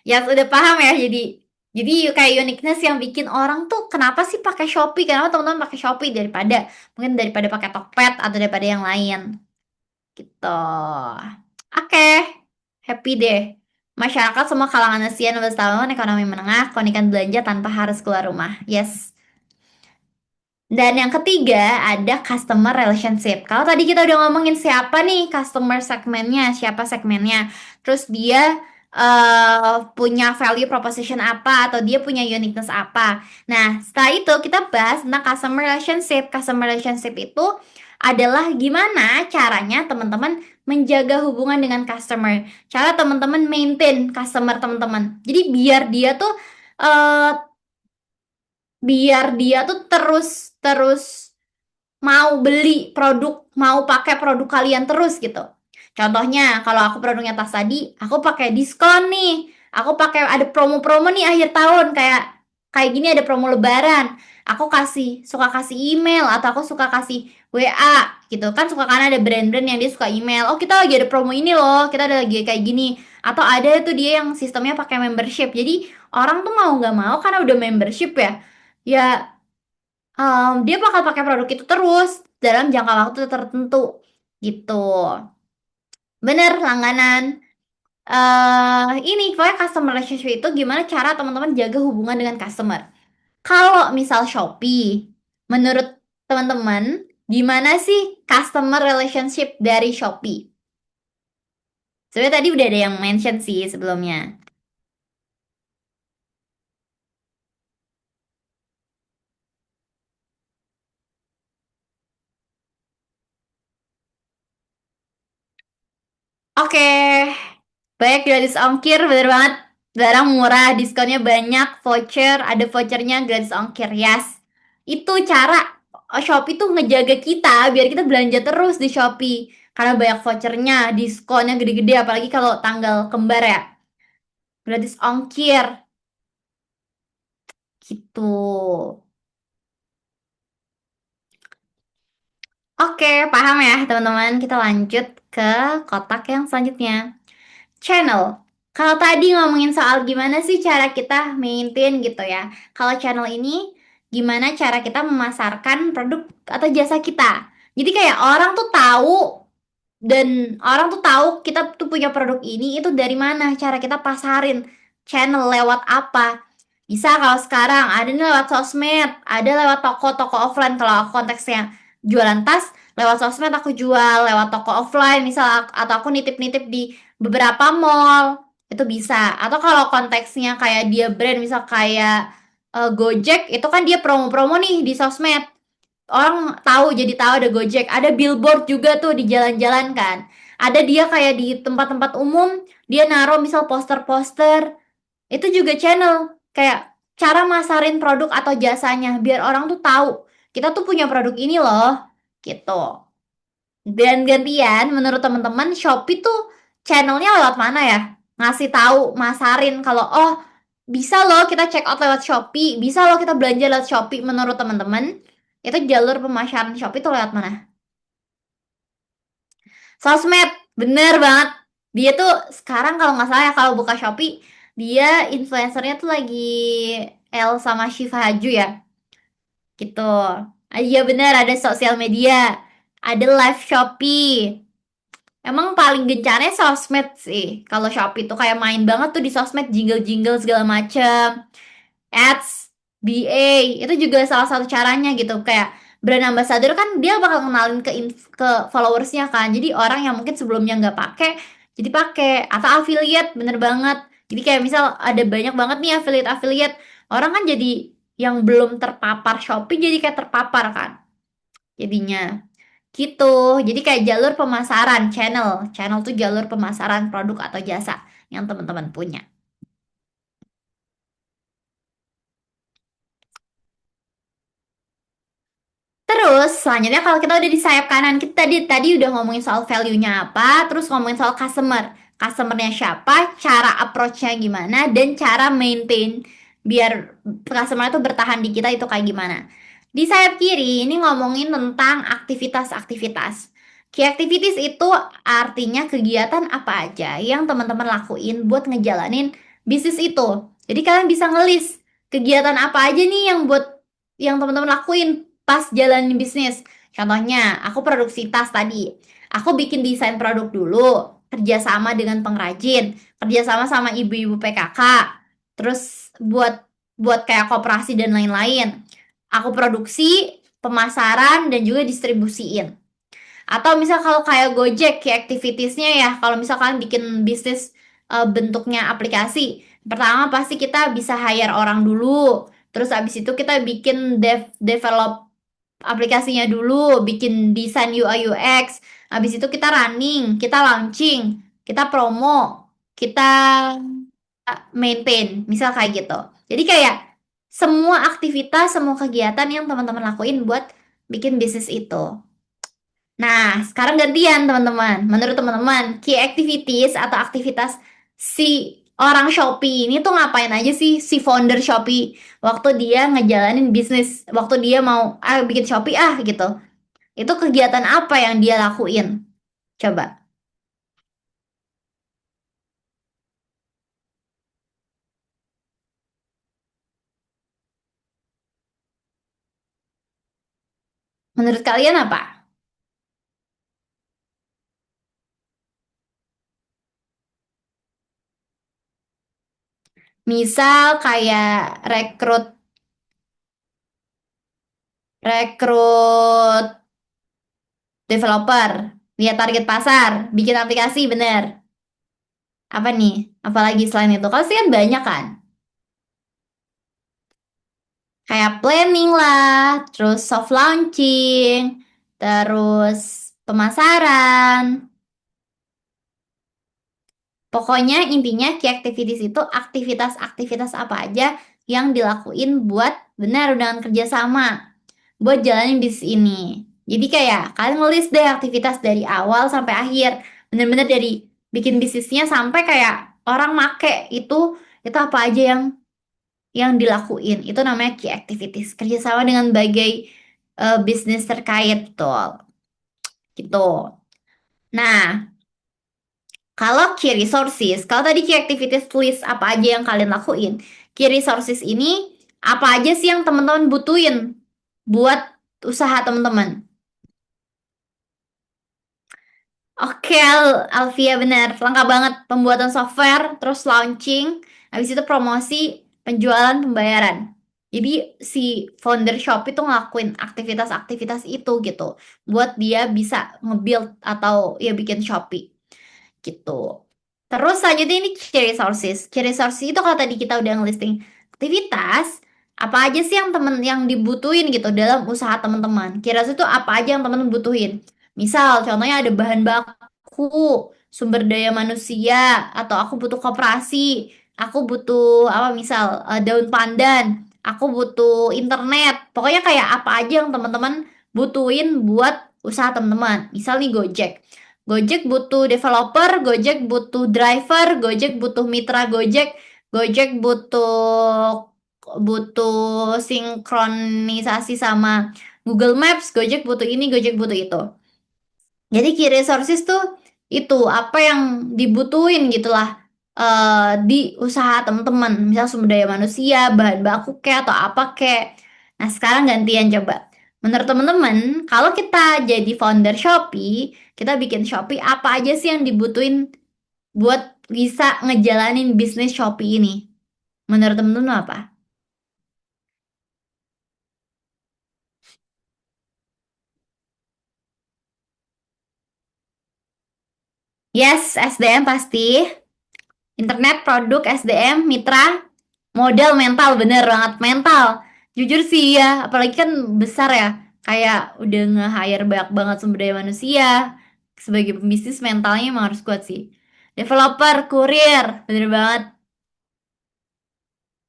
Ya udah paham ya. Jadi kayak uniqueness yang bikin orang tuh kenapa sih pakai Shopee? Kenapa teman-teman pakai Shopee daripada pakai Tokped atau daripada yang lain gitu. Oke, happy deh. Masyarakat semua kalangan usia 16 tahun, ekonomi menengah, keunikan belanja tanpa harus keluar rumah. Yes. Dan yang ketiga ada customer relationship. Kalau tadi kita udah ngomongin siapa nih customer segmennya, siapa segmennya, terus dia punya value proposition apa atau dia punya uniqueness apa. Nah, setelah itu kita bahas tentang customer relationship. Customer relationship itu adalah gimana caranya teman-teman menjaga hubungan dengan customer. Cara teman-teman maintain customer teman-teman. Jadi eh, biar dia tuh terus terus mau beli produk, mau pakai produk kalian terus gitu. Contohnya, kalau aku produknya tas tadi, aku pakai diskon nih. Aku pakai ada promo-promo nih akhir tahun kayak kayak gini ada promo lebaran. Aku suka kasih email atau aku suka kasih WA gitu kan suka kan ada brand-brand yang dia suka email. Oh, kita lagi ada promo ini loh. Kita ada lagi kayak gini. Atau ada tuh dia yang sistemnya pakai membership. Jadi orang tuh mau nggak mau karena udah membership ya. Ya dia bakal pakai produk itu terus dalam jangka waktu tertentu gitu. Bener langganan. Ini pokoknya customer relationship itu gimana cara teman-teman jaga hubungan dengan customer. Kalau misal Shopee, menurut teman-teman gimana sih customer relationship dari Shopee? Sebenarnya tadi udah ada yang mention sih sebelumnya. Oke, banyak gratis ongkir, bener banget. Barang murah, diskonnya banyak, voucher, ada vouchernya gratis ongkir, yes. Itu cara Shopee tuh ngejaga kita biar kita belanja terus di Shopee. Karena banyak vouchernya, diskonnya gede-gede, apalagi kalau tanggal kembar ya. Gratis ongkir, gitu. Oke, paham ya teman-teman. Kita lanjut ke kotak yang selanjutnya. Channel. Kalau tadi ngomongin soal gimana sih cara kita maintain gitu ya. Kalau channel ini gimana cara kita memasarkan produk atau jasa kita. Jadi kayak orang tuh tahu dan orang tuh tahu kita tuh punya produk ini itu dari mana cara kita pasarin. Channel lewat apa. Bisa kalau sekarang ada nih lewat sosmed, ada lewat toko-toko offline kalau aku konteksnya jualan tas, lewat sosmed aku jual, lewat toko offline misal atau aku nitip-nitip di beberapa mall itu bisa. Atau kalau konteksnya kayak dia brand misal kayak Gojek itu kan dia promo-promo nih di sosmed. Orang jadi tahu ada Gojek, ada billboard juga tuh di jalan-jalan kan. Ada dia kayak di tempat-tempat umum, dia naruh misal poster-poster itu juga channel. Kayak cara masarin produk atau jasanya biar orang tuh tahu kita tuh punya produk ini loh. Gitu. Dan gantian menurut teman-teman Shopee tuh channelnya lewat mana ya? Ngasih tahu, masarin kalau oh bisa loh kita check out lewat Shopee, bisa loh kita belanja lewat Shopee menurut teman-teman. Itu jalur pemasaran Shopee tuh lewat mana? Sosmed, bener banget. Dia tuh sekarang kalau nggak salah ya kalau buka Shopee, dia influencernya tuh lagi El sama Shiva Haju ya, gitu. Ah, iya bener ada sosial media, ada live Shopee. Emang paling gencarnya sosmed sih. Kalau Shopee tuh kayak main banget tuh di sosmed, jingle-jingle segala macem. Ads, BA, itu juga salah satu caranya gitu. Kayak brand ambassador kan dia bakal kenalin ke followersnya kan. Jadi orang yang mungkin sebelumnya nggak pakai, jadi pakai. Atau affiliate, bener banget. Jadi kayak misal ada banyak banget nih affiliate-affiliate. Orang kan jadi yang belum terpapar Shopee jadi kayak terpapar kan. Jadinya gitu. Jadi kayak jalur pemasaran, channel. Channel tuh jalur pemasaran produk atau jasa yang teman-teman punya. Terus selanjutnya kalau kita udah di sayap kanan, kita tadi udah ngomongin soal value-nya apa, terus ngomongin soal customer. Customer-nya siapa, cara approach-nya gimana, dan cara maintain biar customer itu bertahan di kita itu kayak gimana. Di sayap kiri ini ngomongin tentang aktivitas-aktivitas. Key activities itu artinya kegiatan apa aja yang teman-teman lakuin buat ngejalanin bisnis itu. Jadi kalian bisa ngelis kegiatan apa aja nih yang teman-teman lakuin pas jalanin bisnis. Contohnya, aku produksi tas tadi. Aku bikin desain produk dulu, kerjasama dengan pengrajin, kerjasama sama ibu-ibu PKK, terus buat buat kayak koperasi dan lain-lain. Aku produksi, pemasaran, dan juga distribusiin. Atau misal kalau kayak Gojek, kayak activitiesnya ya, kalau misalkan bikin bisnis bentuknya aplikasi, pertama pasti kita bisa hire orang dulu, terus abis itu kita bikin develop aplikasinya dulu, bikin desain UI UX, abis itu kita running, kita launching, kita promo, kita maintain, misal kayak gitu. Jadi kayak semua aktivitas, semua kegiatan yang teman-teman lakuin buat bikin bisnis itu. Nah, sekarang gantian teman-teman. Menurut teman-teman, key activities atau aktivitas si orang Shopee ini tuh ngapain aja sih si founder Shopee waktu dia ngejalanin bisnis, waktu dia mau bikin Shopee gitu. Itu kegiatan apa yang dia lakuin? Coba. Menurut kalian apa? Misal kayak rekrut developer, lihat target pasar, bikin aplikasi bener. Apa nih? Apalagi selain itu? Pasti kan banyak kan? Kayak planning lah, terus soft launching, terus pemasaran. Pokoknya intinya key activities itu aktivitas-aktivitas apa aja yang dilakuin buat benar dengan kerjasama, buat jalanin bisnis ini. Jadi kayak kalian ngelis deh aktivitas dari awal sampai akhir, bener-bener dari bikin bisnisnya sampai kayak orang make itu apa aja yang dilakuin. Itu namanya key activities, kerjasama dengan bagai bisnis terkait betul gitu. Nah, kalau key resources, kalau tadi key activities list apa aja yang kalian lakuin, key resources ini apa aja sih yang teman-teman butuhin buat usaha teman-teman? Oke, Alvia benar, lengkap banget pembuatan software, terus launching, habis itu promosi, penjualan, pembayaran. Jadi si founder Shopee itu ngelakuin aktivitas-aktivitas itu gitu, buat dia bisa nge-build atau ya bikin Shopee gitu. Terus selanjutnya ini key resources. Key resources itu kalau tadi kita udah ngelisting aktivitas, apa aja sih yang dibutuhin gitu dalam usaha teman-teman. Key resources itu apa aja yang teman-teman butuhin. Misal contohnya ada bahan baku, sumber daya manusia, atau aku butuh koperasi, aku butuh apa misal daun pandan, aku butuh internet. Pokoknya kayak apa aja yang teman-teman butuhin buat usaha teman-teman. Misal nih Gojek. Gojek butuh developer, Gojek butuh driver, Gojek butuh mitra Gojek, Gojek butuh butuh sinkronisasi sama Google Maps, Gojek butuh ini, Gojek butuh itu. Jadi key resources tuh itu apa yang dibutuhin gitulah di usaha teman-teman. Misal sumber daya manusia, bahan baku kek atau apa kek. Nah sekarang gantian coba. Menurut teman-teman, kalau kita jadi founder Shopee, kita bikin Shopee, apa aja sih yang dibutuhin buat bisa ngejalanin bisnis Shopee ini? Menurut teman-teman apa? Yes, SDM pasti. Internet, produk, SDM, mitra, modal, mental, bener banget mental. Jujur sih ya, apalagi kan besar ya, kayak udah nge-hire banyak banget sumber daya manusia. Sebagai pembisnis mentalnya emang harus kuat sih. Developer, kurir, bener banget.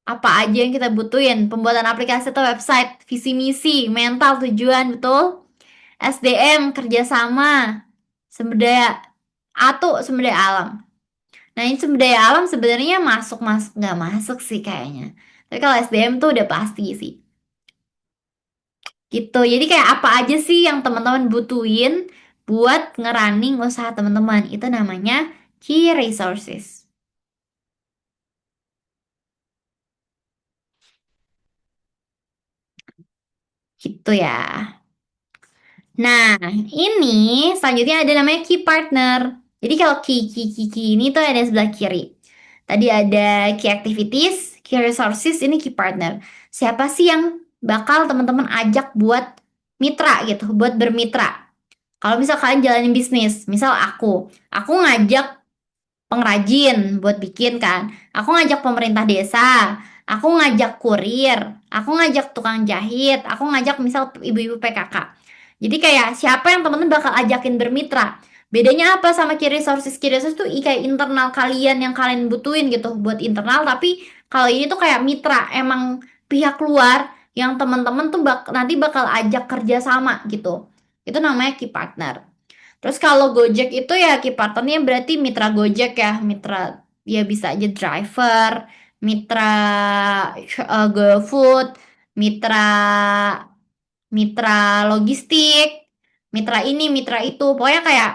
Apa aja yang kita butuhin? Pembuatan aplikasi atau website, visi misi, mental, tujuan, betul? SDM, kerjasama, sumber daya, sumber daya alam. Nah, ini sumber daya alam sebenarnya masuk nggak masuk sih kayaknya. Tapi kalau SDM tuh udah pasti sih. Gitu. Jadi kayak apa aja sih yang teman-teman butuhin buat ngerunning usaha teman-teman. Itu namanya key resources. Gitu ya. Nah, ini selanjutnya ada namanya key partner. Jadi kalau key ini tuh ada di sebelah kiri. Tadi ada key activities, key resources, ini key partner. Siapa sih yang bakal teman-teman ajak buat mitra gitu, buat bermitra? Kalau misal kalian jalanin bisnis, misal aku ngajak pengrajin buat bikin kan. Aku ngajak pemerintah desa, aku ngajak kurir, aku ngajak tukang jahit, aku ngajak misal ibu-ibu PKK. Jadi kayak siapa yang temen-temen bakal ajakin bermitra. Bedanya apa sama key resources? Key resources tuh kayak internal kalian yang kalian butuhin gitu buat internal, tapi kalau ini tuh kayak mitra, emang pihak luar yang temen-temen tuh nanti bakal ajak kerja sama gitu. Itu namanya key partner. Terus kalau Gojek itu ya key partnernya berarti mitra Gojek ya, mitra ya bisa aja driver, mitra GoFood, mitra mitra logistik, mitra ini, mitra itu. Pokoknya kayak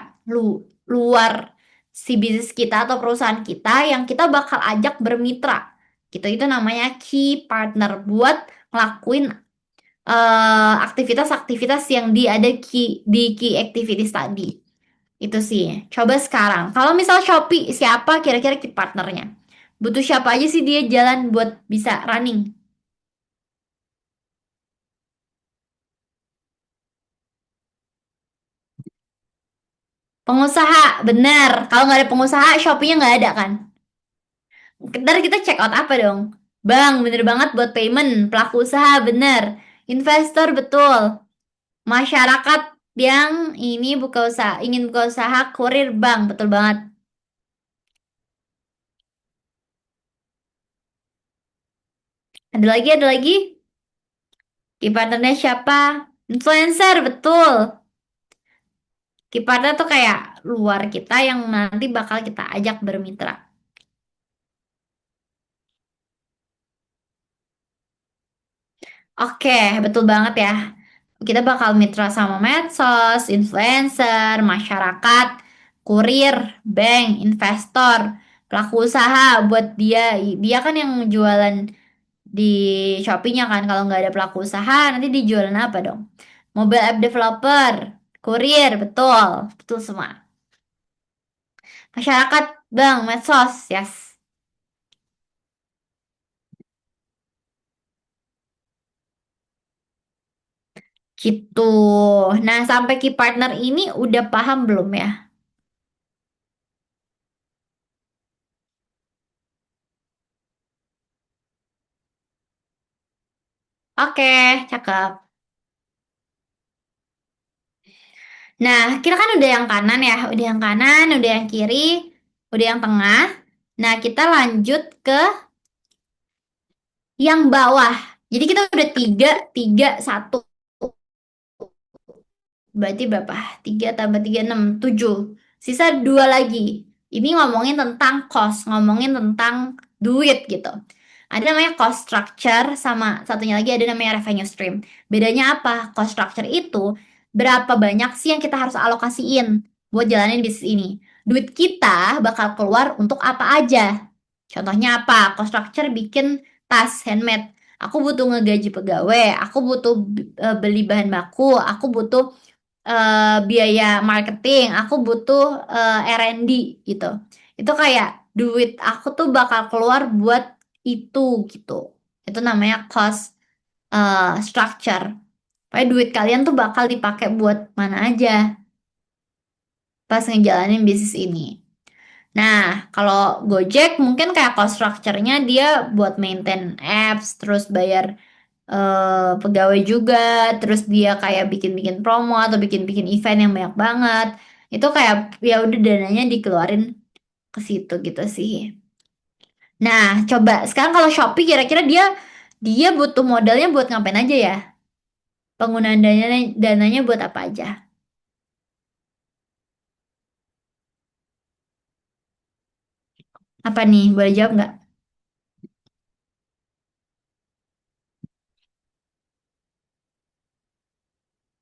luar si bisnis kita atau perusahaan kita yang kita bakal ajak bermitra. Gitu itu namanya key partner buat ngelakuin aktivitas-aktivitas yang ada di key activities tadi. Itu sih. Coba sekarang. Kalau misal Shopee, siapa kira-kira key partnernya? Butuh siapa aja sih dia jalan buat bisa running? Pengusaha, bener. Kalau nggak ada pengusaha, Shopee-nya nggak ada kan? Ntar kita check out apa dong? Bang, bener banget buat payment. Pelaku usaha, bener. Investor, betul. Masyarakat yang ini ingin buka usaha kurir bank, betul banget. Ada lagi. Key partnernya siapa? Influencer, betul. Key partner tuh kayak luar kita yang nanti bakal kita ajak bermitra. Oke, betul banget ya. Kita bakal mitra sama medsos, influencer, masyarakat, kurir, bank, investor, pelaku usaha buat dia kan yang jualan di Shopee-nya kan. Kalau nggak ada pelaku usaha, nanti dijualan apa dong? Mobile app developer, kurir, betul, betul semua. Masyarakat, bank, medsos, yes. Gitu. Nah, sampai key partner ini udah paham belum ya? Oke, cakep. Nah, kita kan udah yang kanan ya, udah yang kanan, udah yang kiri, udah yang tengah. Nah, kita lanjut ke yang bawah. Jadi kita udah tiga, tiga, satu. Berarti berapa? 3 tambah 3, 6, 7. Sisa dua lagi. Ini ngomongin tentang cost, ngomongin tentang duit gitu. Ada namanya cost structure, sama satunya lagi ada namanya revenue stream. Bedanya apa? Cost structure itu berapa banyak sih yang kita harus alokasiin buat jalanin bisnis ini. Duit kita bakal keluar untuk apa aja. Contohnya apa? Cost structure bikin tas handmade. Aku butuh ngegaji pegawai, aku butuh beli bahan baku, aku butuh biaya marketing, aku butuh R&D gitu. Itu kayak duit aku tuh bakal keluar buat itu gitu. Itu namanya cost structure. Pokoknya duit kalian tuh bakal dipakai buat mana aja pas ngejalanin bisnis ini. Nah, kalau Gojek mungkin kayak cost structure-nya dia buat maintain apps, terus bayar pegawai juga, terus dia kayak bikin-bikin promo atau bikin-bikin event yang banyak banget. Itu kayak ya udah dananya dikeluarin ke situ gitu sih. Nah, coba sekarang kalau Shopee kira-kira dia butuh modalnya buat ngapain aja ya? Penggunaan dananya buat apa aja? Apa nih? Boleh jawab nggak?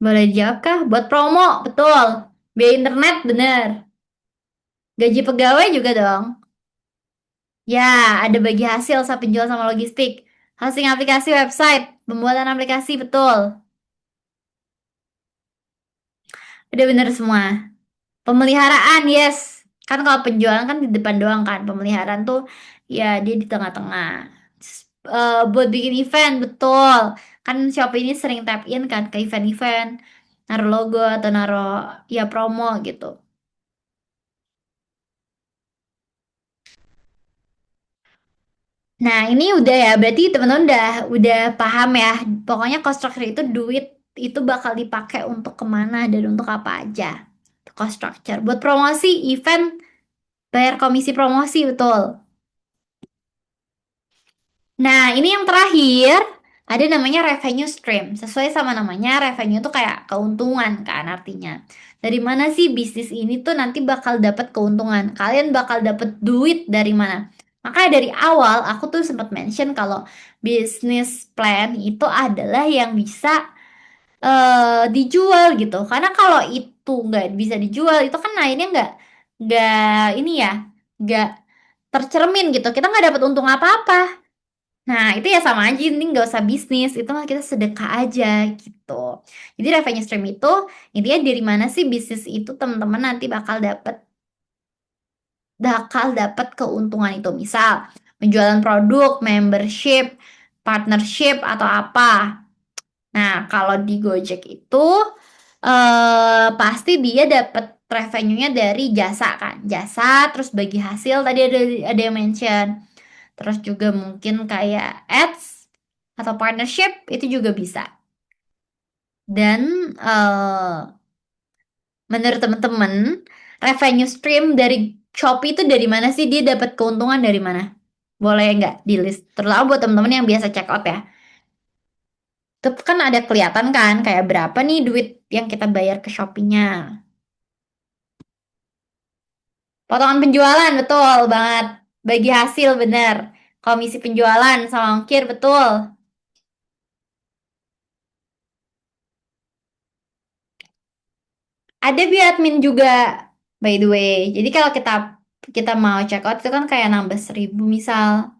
Boleh dijawab kah? Buat promo, betul. Biaya internet, bener. Gaji pegawai juga dong. Ya, ada bagi hasil sama penjual sama logistik. Hosting aplikasi website, pembuatan aplikasi, betul. Udah bener semua. Pemeliharaan, yes. Kan kalau penjualan kan di depan doang kan. Pemeliharaan tuh ya dia di tengah-tengah. Buat bikin event, betul. Kan Shopee ini sering tap in kan ke event-event. Naruh logo atau naruh ya promo gitu. Nah, ini udah ya, berarti teman-teman udah paham ya. Pokoknya cost structure itu duit itu bakal dipakai untuk kemana dan untuk apa aja. Cost structure. Buat promosi, event, bayar komisi promosi, betul. Nah, ini yang terakhir, ada namanya revenue stream. Sesuai sama namanya, revenue itu kayak keuntungan kan artinya. Dari mana sih bisnis ini tuh nanti bakal dapat keuntungan? Kalian bakal dapat duit dari mana? Makanya dari awal aku tuh sempat mention kalau bisnis plan itu adalah yang bisa dijual gitu. Karena kalau itu nggak bisa dijual, itu kan akhirnya nggak ini ya, nggak tercermin gitu. Kita nggak dapat untung apa-apa. Nah, itu ya sama aja, ini nggak usah bisnis, itu mah kita sedekah aja gitu. Jadi revenue stream itu intinya dari mana sih bisnis itu teman-teman nanti bakal dapat keuntungan itu. Misal penjualan produk, membership, partnership atau apa. Nah, kalau di Gojek itu pasti dia dapat revenue-nya dari jasa kan. Jasa terus bagi hasil tadi ada yang mention. Terus juga mungkin kayak ads atau partnership itu juga bisa. Dan menurut teman-teman, revenue stream dari Shopee itu dari mana sih? Dia dapat keuntungan dari mana? Boleh nggak di list? Terutama buat teman-teman yang biasa check out ya. Itu kan ada kelihatan kan kayak berapa nih duit yang kita bayar ke Shopee-nya. Potongan penjualan, betul banget. Bagi hasil, bener. Komisi penjualan sama ongkir, betul. Ada bi admin juga, by the way. Jadi kalau kita kita mau check out itu kan kayak nambah 1.000 misal.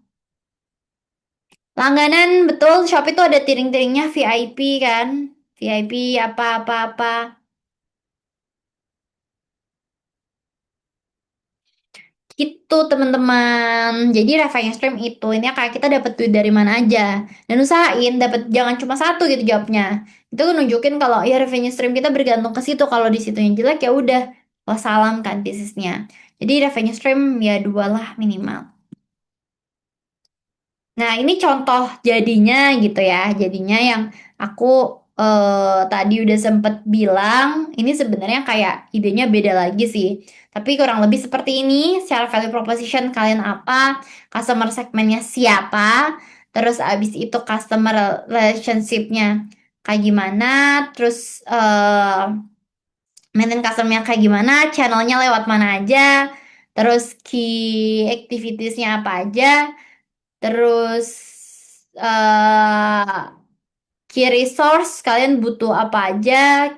Langganan, betul. Shopee itu ada tiring-tiringnya VIP kan. VIP apa-apa-apa. Gitu teman-teman. Jadi revenue stream itu ini kayak kita dapat duit dari mana aja. Dan usahain dapat jangan cuma satu gitu jawabnya. Itu nunjukin kalau ya revenue stream kita bergantung ke situ. Kalau di situ yang jelek ya udah wassalam kan bisnisnya. Jadi revenue stream ya dua lah minimal. Nah, ini contoh jadinya gitu ya. Jadinya yang aku tadi udah sempet bilang, ini sebenarnya kayak idenya beda lagi sih. Tapi kurang lebih seperti ini, secara value proposition kalian apa, customer segmennya siapa, terus abis itu customer relationship-nya kayak gimana, terus maintain customer-nya kayak gimana, channelnya lewat mana aja, terus key activitiesnya apa aja, terus eh key resource kalian butuh apa aja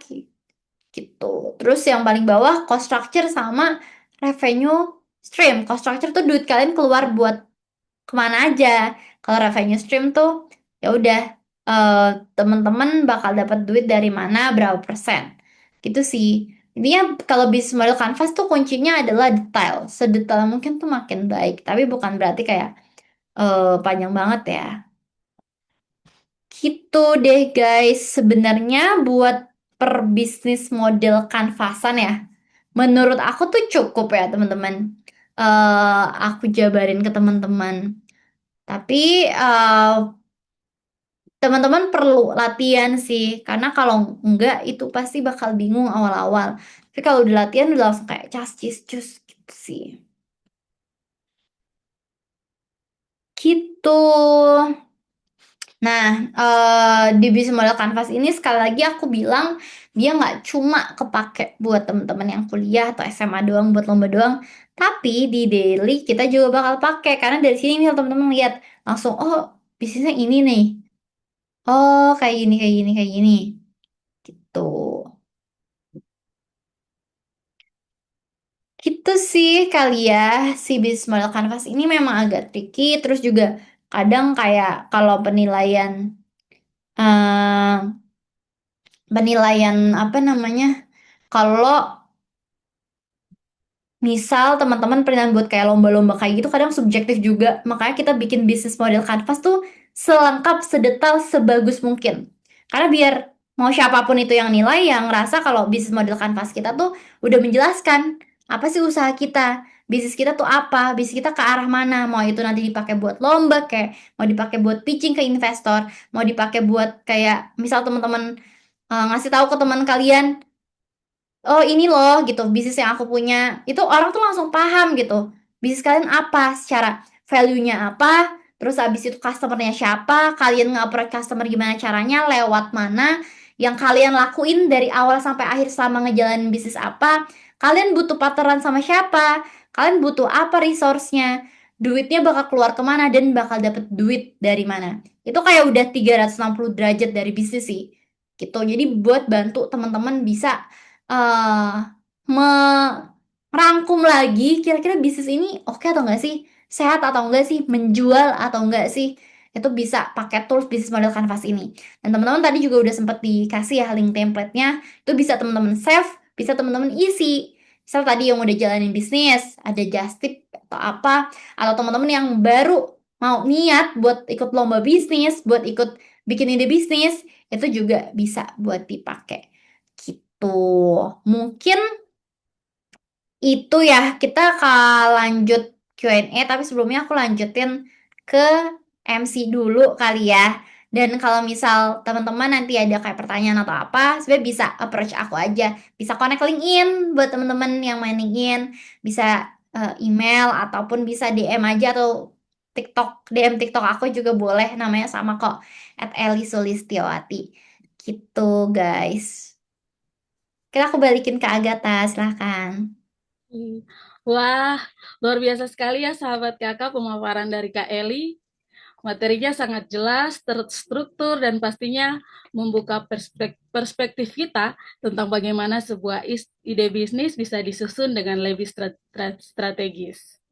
gitu. Terus yang paling bawah cost structure sama revenue stream. Cost structure tuh duit kalian keluar buat kemana aja. Kalau revenue stream tuh ya udah eh, teman-teman bakal dapat duit dari mana berapa persen. Gitu sih. Intinya kalau bisnis model Canvas tuh kuncinya adalah detail. Sedetail mungkin tuh makin baik. Tapi bukan berarti kayak panjang banget ya. Gitu deh guys, sebenarnya buat per bisnis model kanvasan ya, menurut aku tuh cukup ya teman-teman. Aku jabarin ke teman-teman. Tapi teman-teman perlu latihan sih, karena kalau enggak itu pasti bakal bingung awal-awal. Tapi kalau udah latihan udah langsung kayak cas cis cus gitu sih. Gitu. Nah, di bisnis model Canvas ini sekali lagi aku bilang dia nggak cuma kepake buat teman-teman yang kuliah atau SMA doang buat lomba doang, tapi di daily kita juga bakal pakai karena dari sini misal teman-teman lihat langsung oh bisnisnya ini nih, oh kayak gini kayak gini kayak gini, gitu. Gitu sih kali ya si bisnis model Canvas ini memang agak tricky, terus juga kadang kayak kalau eh, penilaian apa namanya? kalau misal teman-teman pernah buat kayak lomba-lomba kayak gitu kadang subjektif juga. Makanya kita bikin bisnis model kanvas tuh selengkap, sedetail, sebagus mungkin. Karena biar mau siapapun itu yang nilai, yang ngerasa kalau bisnis model kanvas kita tuh udah menjelaskan apa sih usaha kita, bisnis kita tuh apa, bisnis kita ke arah mana, mau itu nanti dipakai buat lomba, kayak mau dipakai buat pitching ke investor, mau dipakai buat kayak misal teman-teman ngasih tahu ke teman kalian, oh ini loh gitu bisnis yang aku punya, itu orang tuh langsung paham gitu bisnis kalian apa, secara value-nya apa, terus habis itu customer-nya siapa, kalian nge-approach customer gimana caranya, lewat mana, yang kalian lakuin dari awal sampai akhir selama ngejalanin bisnis apa, kalian butuh partneran sama siapa, kalian butuh apa resource-nya, duitnya bakal keluar kemana, dan bakal dapet duit dari mana. Itu kayak udah 360 derajat dari bisnis sih gitu. Jadi buat bantu teman-teman bisa eh merangkum lagi kira-kira bisnis ini oke atau enggak sih, sehat atau enggak sih, menjual atau enggak sih, itu bisa pakai tools bisnis model canvas ini. Dan teman-teman tadi juga udah sempat dikasih ya link template-nya, itu bisa teman-teman save, bisa teman-teman isi. Misal tadi yang udah jalanin bisnis ada just tip atau apa, atau teman-teman yang baru mau niat buat ikut lomba bisnis, buat ikut bikin ide bisnis, itu juga bisa buat dipakai gitu. Mungkin itu ya, kita akan lanjut Q&A, tapi sebelumnya aku lanjutin ke MC dulu kali ya. Dan kalau misal teman-teman nanti ada kayak pertanyaan atau apa, sebenarnya bisa approach aku aja. Bisa connect LinkedIn buat teman-teman yang main LinkedIn, bisa email ataupun bisa DM aja atau TikTok, DM TikTok aku juga boleh, namanya sama kok, @Eli_Sulistyowati. Gitu guys. Kita aku balikin ke Agatha, silahkan. Wah, luar biasa sekali ya sahabat kakak pemaparan dari Kak Eli. Materinya sangat jelas, terstruktur, dan pastinya membuka perspektif kita tentang bagaimana sebuah ide bisnis bisa disusun dengan lebih strategis.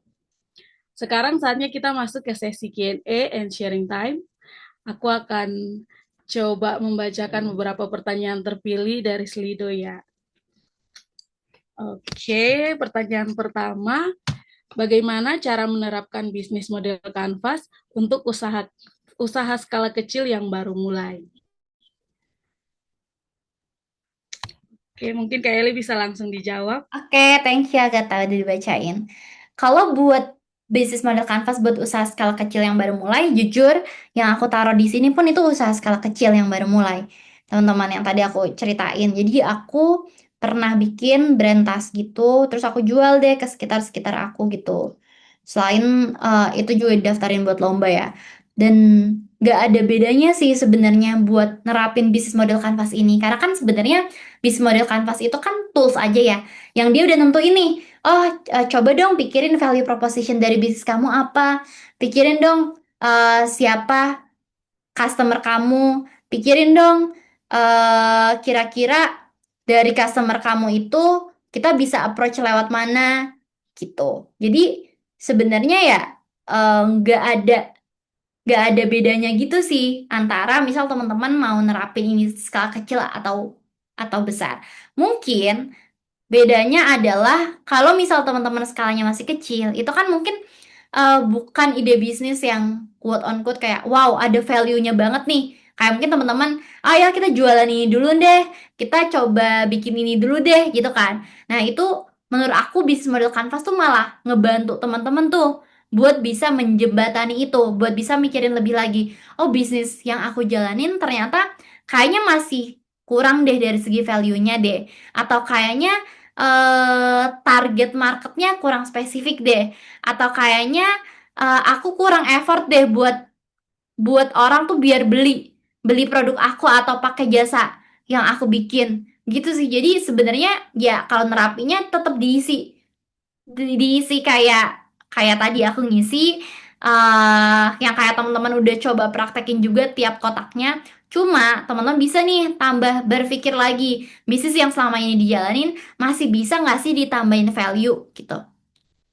Sekarang saatnya kita masuk ke sesi Q&A and sharing time. Aku akan coba membacakan beberapa pertanyaan terpilih dari Slido ya. Oke, pertanyaan pertama, bagaimana cara menerapkan bisnis model Canvas untuk usaha skala kecil yang baru mulai? Oke, mungkin Kak Eli bisa langsung dijawab. Oke, thank you Agatha udah dibacain. Kalau buat bisnis model Canvas buat usaha skala kecil yang baru mulai, jujur yang aku taruh di sini pun itu usaha skala kecil yang baru mulai. Teman-teman yang tadi aku ceritain. Jadi aku pernah bikin brand tas gitu, terus aku jual deh ke sekitar-sekitar aku gitu. Selain itu juga didaftarin buat lomba ya. Dan gak ada bedanya sih sebenarnya buat nerapin bisnis model Canvas ini. Karena kan sebenarnya bisnis model Canvas itu kan tools aja ya yang dia udah nentuin nih, oh coba dong pikirin value proposition dari bisnis kamu apa, pikirin dong siapa customer kamu, pikirin dong kira-kira dari customer kamu itu kita bisa approach lewat mana gitu. Jadi sebenarnya ya nggak ada bedanya gitu sih antara misal teman-teman mau nerapin ini skala kecil atau besar. Mungkin bedanya adalah kalau misal teman-teman skalanya masih kecil, itu kan mungkin bukan ide bisnis yang quote on quote kayak wow ada value-nya banget nih. Kayak mungkin teman-teman, ah ya kita jualan ini dulu deh, kita coba bikin ini dulu deh gitu kan. Nah itu menurut aku bisnis model Canvas tuh malah ngebantu teman-teman tuh buat bisa menjembatani itu, buat bisa mikirin lebih lagi. Oh bisnis yang aku jalanin ternyata kayaknya masih kurang deh dari segi value-nya deh. Atau kayaknya target marketnya kurang spesifik deh, atau kayaknya aku kurang effort deh buat orang tuh biar beli beli produk aku atau pakai jasa yang aku bikin gitu sih. Jadi sebenarnya ya kalau nerapinya tetap diisi kayak kayak tadi aku ngisi yang kayak teman-teman udah coba praktekin juga tiap kotaknya. Cuma teman-teman bisa nih tambah berpikir lagi, bisnis yang selama ini dijalanin masih bisa nggak sih ditambahin value gitu.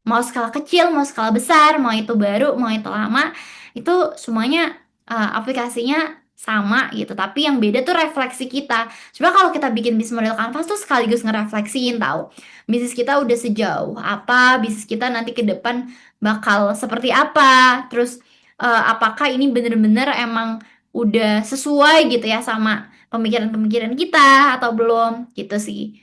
Mau skala kecil, mau skala besar, mau itu baru, mau itu lama, itu semuanya aplikasinya sama gitu, tapi yang beda tuh refleksi kita. Coba kalau kita bikin bisnis model kanvas tuh sekaligus ngerefleksiin tahu bisnis kita udah sejauh apa, bisnis kita nanti ke depan bakal seperti apa, terus apakah ini bener-bener emang udah sesuai gitu ya sama pemikiran-pemikiran kita atau belum gitu sih.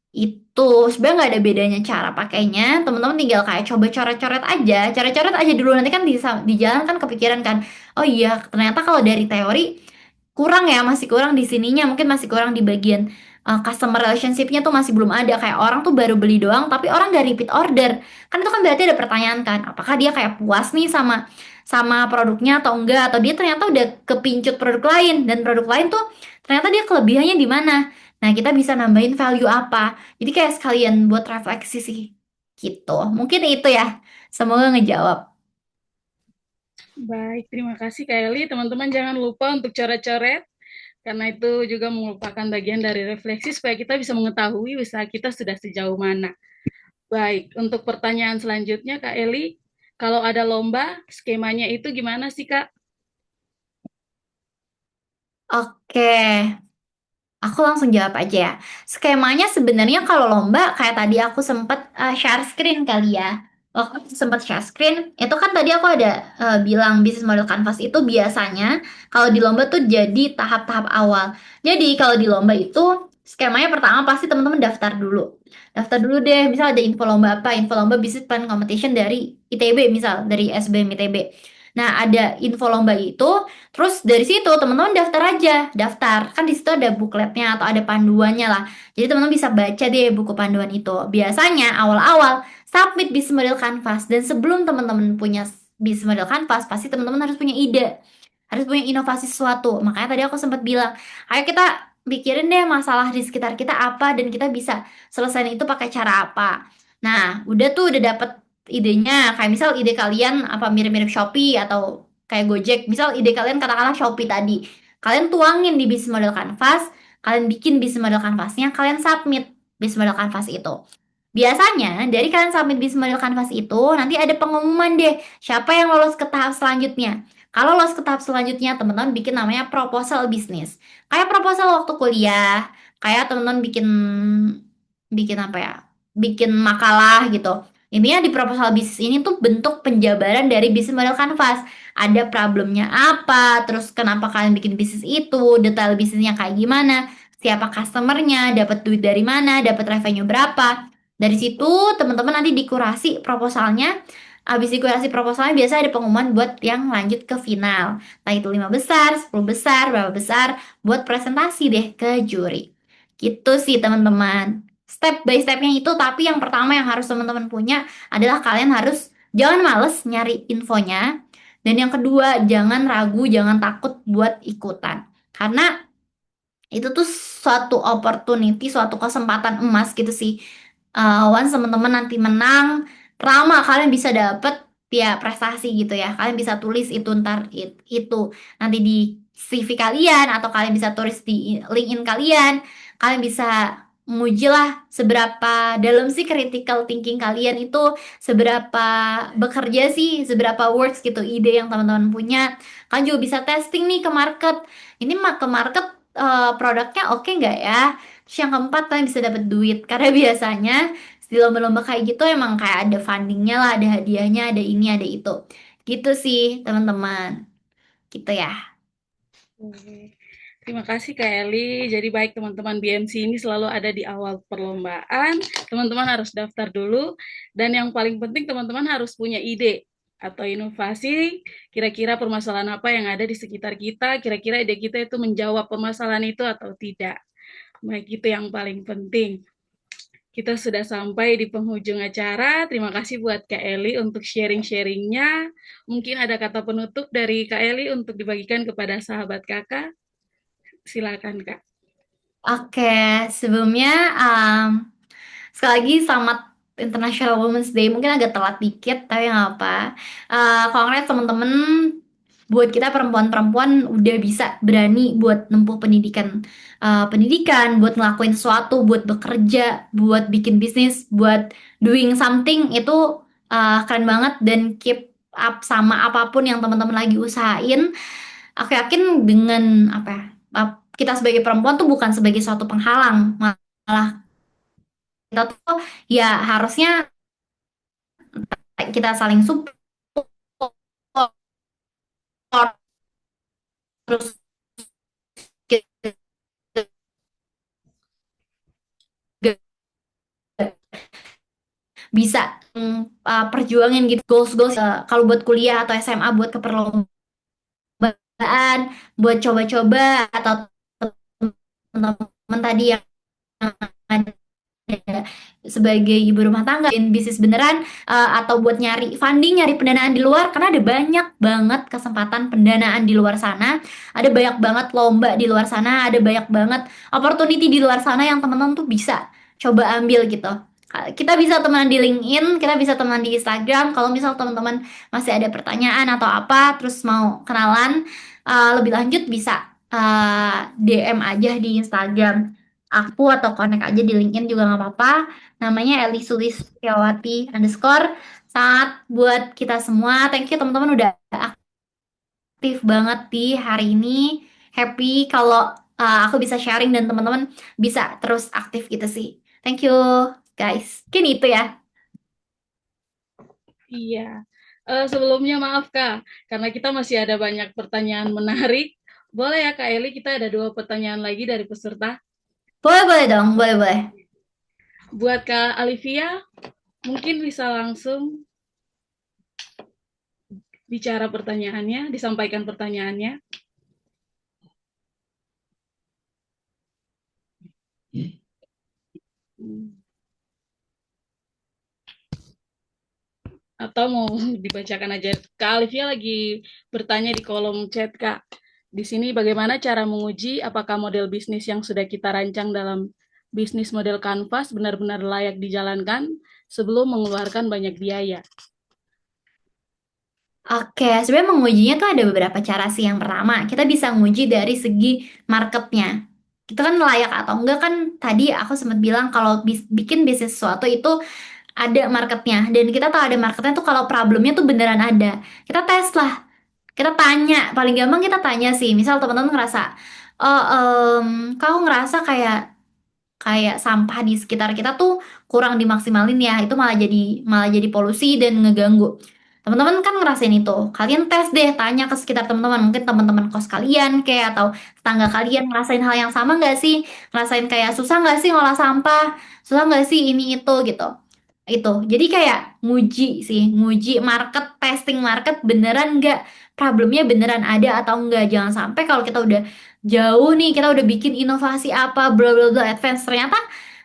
Itu sebenarnya nggak ada bedanya cara pakainya, teman-teman tinggal kayak coba coret-coret aja dulu, nanti kan di jalan kan kepikiran kan, oh iya ternyata kalau dari teori kurang ya, masih kurang di sininya, mungkin masih kurang di bagian customer relationship-nya tuh masih belum ada, kayak orang tuh baru beli doang tapi orang gak repeat order, kan itu kan berarti ada pertanyaan kan, apakah dia kayak puas nih sama sama produknya atau enggak, atau dia ternyata udah kepincut produk lain, dan produk lain tuh ternyata dia kelebihannya di mana. Nah, kita bisa nambahin value apa. Jadi kayak sekalian buat refleksi sih. Gitu. Mungkin itu ya. Semoga ngejawab. Baik, terima kasih Kak Eli. Teman-teman jangan lupa untuk coret-coret, karena itu juga merupakan bagian dari refleksi supaya kita bisa mengetahui usaha kita sudah sejauh mana. Baik, untuk pertanyaan selanjutnya Kak Eli, kalau ada lomba, skemanya itu gimana sih Kak? Oke. Aku langsung jawab aja ya. Skemanya sebenarnya kalau lomba kayak tadi aku sempet share screen kali ya. Waktu aku sempet share screen, itu kan tadi aku ada bilang bisnis model canvas itu biasanya kalau di lomba tuh jadi tahap-tahap awal. Jadi kalau di lomba itu skemanya pertama pasti teman-teman daftar dulu. Daftar dulu deh, misal ada info lomba apa, info lomba Business Plan Competition dari ITB misal, dari SBM ITB. Nah, ada info lomba itu. Terus dari situ teman-teman daftar aja, daftar. Kan di situ ada bukletnya atau ada panduannya lah. Jadi teman-teman bisa baca deh buku panduan itu. Biasanya awal-awal submit bisnis model canvas, dan sebelum teman-teman punya bisnis model canvas, pasti teman-teman harus punya ide. Harus punya inovasi sesuatu. Makanya tadi aku sempat bilang, ayo kita pikirin deh masalah di sekitar kita apa dan kita bisa selesaiin itu pakai cara apa. Nah, udah tuh udah dapet idenya. Kayak misal ide kalian apa mirip-mirip Shopee atau kayak Gojek. Misal ide kalian katakanlah Shopee tadi. Kalian tuangin di bisnis model canvas, kalian bikin bisnis model canvasnya, kalian submit bisnis model canvas itu. Biasanya dari kalian submit bisnis model canvas itu nanti ada pengumuman deh siapa yang lolos ke tahap selanjutnya. Kalau lolos ke tahap selanjutnya, teman-teman bikin namanya proposal bisnis. Kayak proposal waktu kuliah, kayak teman-teman bikin bikin apa ya? Bikin makalah gitu. Intinya di proposal bisnis ini tuh bentuk penjabaran dari bisnis model canvas. Ada problemnya apa, terus kenapa kalian bikin bisnis itu, detail bisnisnya kayak gimana, siapa customernya, dapat duit dari mana, dapat revenue berapa. Dari situ teman-teman nanti dikurasi proposalnya. Habis dikurasi proposalnya biasa ada pengumuman buat yang lanjut ke final. Entah itu 5 besar, 10 besar, berapa besar, buat presentasi deh ke juri. Gitu sih teman-teman. Step by stepnya itu, tapi yang pertama yang harus teman-teman punya adalah kalian harus jangan males nyari infonya. Dan yang kedua, jangan ragu, jangan takut buat ikutan. Karena itu tuh suatu opportunity, suatu kesempatan emas gitu sih. Once teman-teman nanti menang, pertama kalian bisa dapet ya prestasi gitu ya. Kalian bisa tulis itu ntar itu nanti di CV kalian, atau kalian bisa tulis di LinkedIn kalian. Kalian bisa menguji lah seberapa dalam sih critical thinking kalian itu, seberapa bekerja sih, seberapa works gitu ide yang teman-teman punya. Kalian juga bisa testing nih ke market. Ini ke market produknya oke nggak ya? Terus yang keempat kalian bisa dapat duit, karena biasanya di lomba-lomba kayak gitu emang kayak ada fundingnya lah, ada hadiahnya, ada ini, ada itu. Gitu sih teman-teman. Gitu ya. Oke. Terima kasih Kak Eli. Jadi baik teman-teman BMC ini selalu ada di awal perlombaan. Teman-teman harus daftar dulu. Dan yang paling penting teman-teman harus punya ide atau inovasi. Kira-kira permasalahan apa yang ada di sekitar kita. Kira-kira ide kita itu menjawab permasalahan itu atau tidak. Baik, itu yang paling penting. Kita sudah sampai di penghujung acara. Terima kasih buat Kak Eli untuk sharing-sharingnya. Mungkin ada kata penutup dari Kak Eli untuk dibagikan kepada sahabat kakak. Silakan Kak. Oke, sebelumnya sekali lagi selamat International Women's Day. Mungkin agak telat dikit, tapi nggak apa. Congrats teman-teman, buat kita perempuan-perempuan udah bisa berani buat nempuh pendidikan, buat ngelakuin sesuatu, buat bekerja, buat bikin bisnis, buat doing something itu keren banget, dan keep up sama apapun yang teman-teman lagi usahain. Aku yakin dengan apa ya, kita sebagai perempuan tuh bukan sebagai suatu penghalang, malah kita tuh ya harusnya kita saling support, terus kita bisa perjuangin gitu goals-goals kalau buat kuliah atau SMA buat keperluan, buat coba-coba atau teman-teman tadi yang ada sebagai ibu rumah tangga in bisnis beneran, atau buat nyari funding, nyari pendanaan di luar, karena ada banyak banget kesempatan pendanaan di luar sana, ada banyak banget lomba di luar sana, ada banyak banget opportunity di luar sana yang teman-teman tuh bisa coba ambil gitu. Kita bisa temenan di LinkedIn, kita bisa temenan di Instagram. Kalau misal teman-teman masih ada pertanyaan atau apa, terus mau kenalan lebih lanjut, bisa DM aja di Instagram aku atau connect aja di LinkedIn juga nggak apa-apa. Namanya Eli Sulistiawati underscore. Sangat buat kita semua. Thank you teman-teman udah aktif banget di hari ini. Happy kalau aku bisa sharing dan teman-teman bisa terus aktif gitu sih. Thank you guys. Mungkin itu ya. Iya. Sebelumnya maaf Kak, karena kita masih ada banyak pertanyaan menarik. Boleh ya Kak Eli, kita ada 2 pertanyaan lagi dari peserta. Boleh-boleh dong, boleh-boleh. Buat Kak Alivia, mungkin bisa langsung bicara pertanyaannya, disampaikan pertanyaannya. Atau mau dibacakan aja. Kak Alivia lagi bertanya di kolom chat, Kak. Di sini bagaimana cara menguji apakah model bisnis yang sudah kita rancang dalam bisnis model Canvas benar-benar layak dijalankan sebelum mengeluarkan banyak biaya. Oke, sebenarnya mengujinya tuh ada beberapa cara sih. Yang pertama, kita bisa nguji dari segi marketnya. Kita kan layak atau enggak kan tadi aku sempat bilang kalau bikin bisnis sesuatu itu ada marketnya. Dan kita tahu ada marketnya tuh kalau problemnya tuh beneran ada. Kita tes lah. Kita tanya. Paling gampang kita tanya sih. Misal teman-teman ngerasa, oh, kau ngerasa kayak kayak sampah di sekitar kita tuh kurang dimaksimalin ya, itu malah jadi polusi dan ngeganggu. Teman-teman kan ngerasain itu, kalian tes deh, tanya ke sekitar teman-teman, mungkin teman-teman kos kalian kayak atau tetangga kalian ngerasain hal yang sama nggak sih, ngerasain kayak susah nggak sih ngolah sampah, susah nggak sih ini itu gitu. Itu jadi kayak nguji sih, nguji market, testing market beneran nggak, problemnya beneran ada atau enggak. Jangan sampai kalau kita udah jauh nih, kita udah bikin inovasi apa bla bla bla advance, ternyata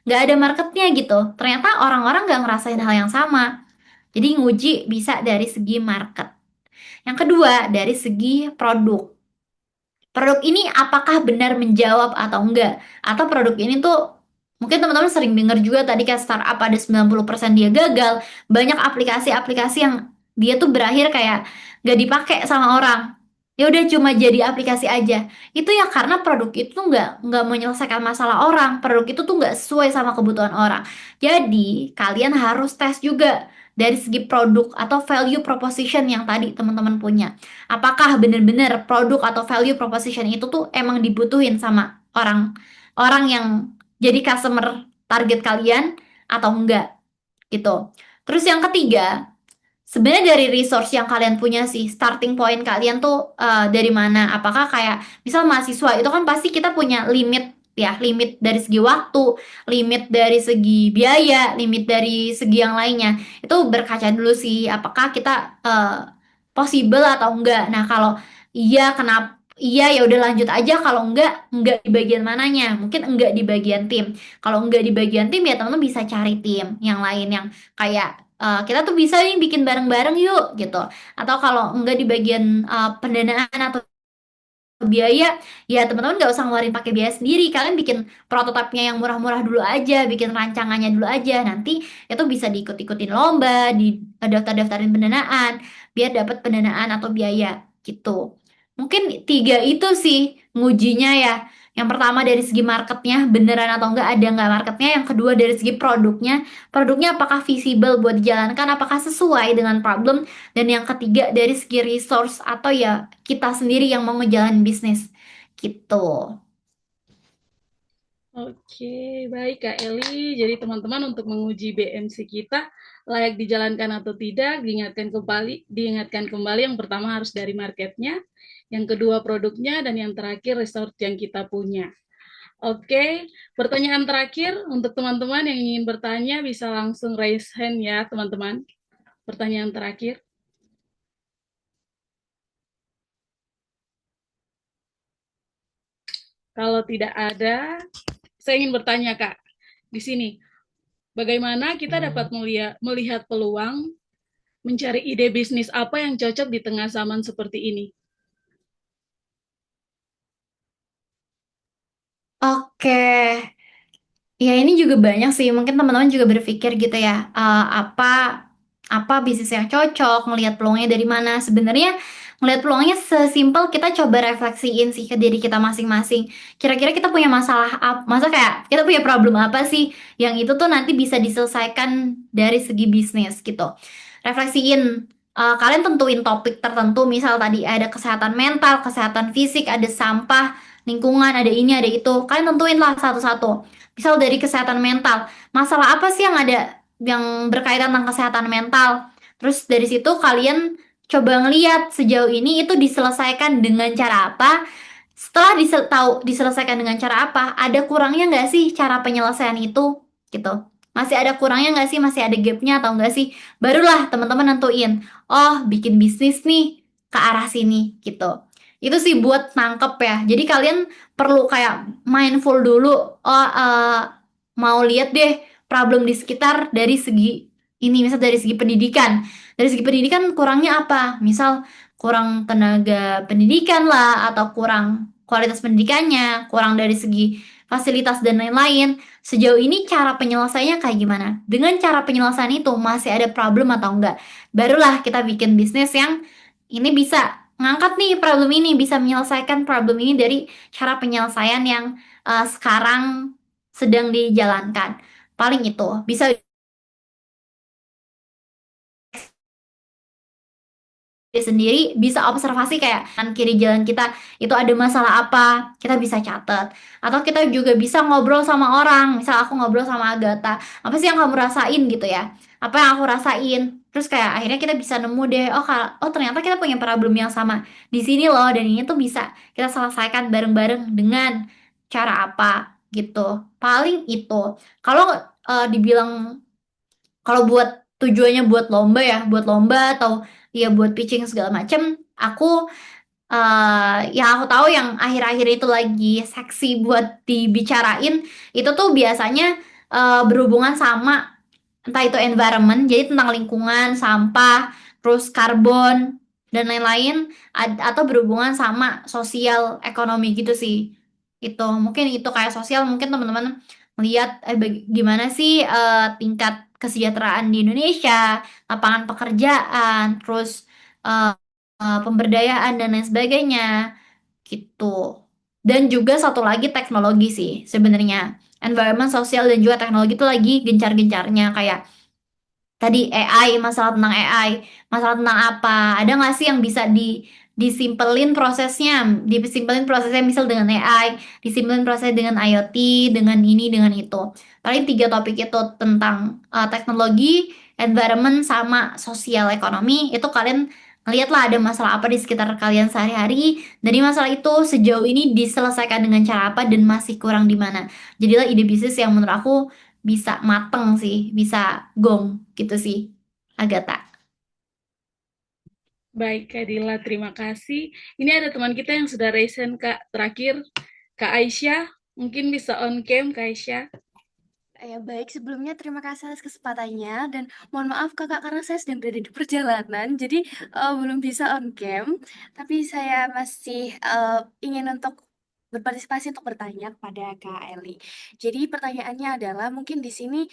nggak ada marketnya gitu, ternyata orang-orang nggak ngerasain hal yang sama. Jadi nguji bisa dari segi market. Yang kedua dari segi produk. Produk ini apakah benar menjawab atau enggak? Atau produk ini tuh mungkin teman-teman sering dengar juga tadi kayak startup ada 90% dia gagal. Banyak aplikasi-aplikasi yang dia tuh berakhir kayak gak dipakai sama orang. Ya udah cuma jadi aplikasi aja. Itu ya karena produk itu nggak menyelesaikan masalah orang. Produk itu tuh nggak sesuai sama kebutuhan orang. Jadi kalian harus tes juga dari segi produk atau value proposition yang tadi teman-teman punya. Apakah benar-benar produk atau value proposition itu tuh emang dibutuhin sama orang orang yang jadi customer target kalian atau enggak gitu. Terus yang ketiga, sebenarnya dari resource yang kalian punya sih, starting point kalian tuh dari mana? Apakah kayak misal mahasiswa itu kan pasti kita punya limit ya, limit dari segi waktu, limit dari segi biaya, limit dari segi yang lainnya. Itu berkaca dulu sih, apakah kita possible atau enggak. Nah, kalau iya kenapa? Iya ya udah lanjut aja, kalau enggak di bagian mananya. Mungkin enggak di bagian tim. Kalau enggak di bagian tim ya teman-teman bisa cari tim yang lain yang kayak kita tuh bisa nih bikin bareng-bareng yuk gitu. Atau kalau enggak di bagian pendanaan atau biaya, ya teman-teman nggak usah ngeluarin pakai biaya sendiri. Kalian bikin prototipenya yang murah-murah dulu aja, bikin rancangannya dulu aja. Nanti itu bisa diikut-ikutin lomba, di daftar-daftarin pendanaan, biar dapat pendanaan atau biaya gitu. Mungkin tiga itu sih ngujinya ya. Yang pertama dari segi marketnya, beneran atau enggak ada nggak marketnya. Yang kedua dari segi produknya apakah visible buat dijalankan, apakah sesuai dengan problem. Dan yang ketiga dari segi resource atau ya kita sendiri yang mau ngejalanin bisnis gitu. Oke, baik Kak Eli. Jadi teman-teman untuk menguji BMC kita layak dijalankan atau tidak, diingatkan kembali yang pertama harus dari marketnya, yang kedua produknya, dan yang terakhir resource yang kita punya. Oke, pertanyaan terakhir untuk teman-teman yang ingin bertanya bisa langsung raise hand ya teman-teman. Pertanyaan terakhir. Kalau tidak ada, saya ingin bertanya Kak, di sini, bagaimana kita dapat melihat peluang mencari ide bisnis apa yang cocok di tengah zaman seperti ini? Oke, ya ini juga banyak sih. Mungkin teman-teman juga berpikir gitu ya, apa bisnis yang cocok, ngelihat peluangnya dari mana. Sebenarnya ngelihat peluangnya sesimpel kita coba refleksiin sih ke diri kita masing-masing. Kira-kira kita punya masalah apa? Masa kayak kita punya problem apa sih yang itu tuh nanti bisa diselesaikan dari segi bisnis gitu. Refleksiin. Kalian tentuin topik tertentu, misal tadi ada kesehatan mental, kesehatan fisik, ada sampah, lingkungan, ada ini, ada itu. Kalian tentuin lah satu-satu. Misal dari kesehatan mental, masalah apa sih yang ada yang berkaitan tentang kesehatan mental? Terus dari situ kalian coba ngeliat sejauh ini itu diselesaikan dengan cara apa? Setelah diselesaikan dengan cara apa, ada kurangnya nggak sih cara penyelesaian itu? Gitu. Masih ada kurangnya nggak sih? Masih ada gapnya atau nggak sih? Barulah teman-teman nentuin, oh bikin bisnis nih ke arah sini gitu. Itu sih buat nangkep ya. Jadi kalian perlu kayak mindful dulu. Oh, mau lihat deh problem di sekitar dari segi ini, misal dari segi pendidikan. Dari segi pendidikan kurangnya apa? Misal kurang tenaga pendidikan lah, atau kurang kualitas pendidikannya, kurang dari segi fasilitas dan lain-lain. Sejauh ini cara penyelesaiannya kayak gimana? Dengan cara penyelesaian itu masih ada problem atau enggak? Barulah kita bikin bisnis yang ini bisa ngangkat nih problem ini, bisa menyelesaikan problem ini dari cara penyelesaian yang sekarang sedang dijalankan. Paling itu bisa sendiri, bisa observasi kayak kanan kiri jalan kita itu ada masalah apa, kita bisa catat. Atau kita juga bisa ngobrol sama orang, misal aku ngobrol sama Agatha, apa sih yang kamu rasain gitu ya, apa yang aku rasain, terus kayak akhirnya kita bisa nemu deh, oh ternyata kita punya problem yang sama di sini loh, dan ini tuh bisa kita selesaikan bareng-bareng dengan cara apa gitu. Paling itu kalau dibilang, kalau buat tujuannya buat lomba ya, buat lomba atau ya buat pitching segala macem, aku yang aku tahu yang akhir-akhir itu lagi seksi buat dibicarain itu tuh biasanya berhubungan sama entah itu environment, jadi tentang lingkungan, sampah, terus karbon dan lain-lain, atau berhubungan sama sosial ekonomi gitu sih. Itu mungkin itu kayak sosial, mungkin teman-teman melihat gimana sih tingkat kesejahteraan di Indonesia, lapangan pekerjaan, terus eh, pemberdayaan dan lain sebagainya gitu. Dan juga satu lagi teknologi sih sebenarnya. Environment, sosial, dan juga teknologi itu lagi gencar-gencarnya kayak tadi AI, masalah tentang AI, masalah tentang apa? Ada nggak sih yang bisa disimpelin prosesnya, misal dengan AI, disimpelin prosesnya dengan IoT, dengan ini, dengan itu. Paling tiga topik itu tentang teknologi, environment, sama sosial ekonomi, itu kalian ngeliatlah ada masalah apa di sekitar kalian sehari-hari, dari masalah itu sejauh ini diselesaikan dengan cara apa dan masih kurang di mana. Jadilah ide bisnis yang menurut aku bisa mateng sih, bisa gong gitu sih, Agatha. Baik, Kak Dila, terima kasih. Ini ada teman kita yang sudah raise hand, Kak. Terakhir, Kak Aisyah. Mungkin bisa on cam, Kak Aisyah. Ya baik, sebelumnya terima kasih atas kesempatannya dan mohon maaf kakak karena saya sedang berada di perjalanan, jadi belum bisa on cam, tapi saya masih ingin untuk berpartisipasi untuk bertanya kepada Kak Eli. Jadi pertanyaannya adalah mungkin di sini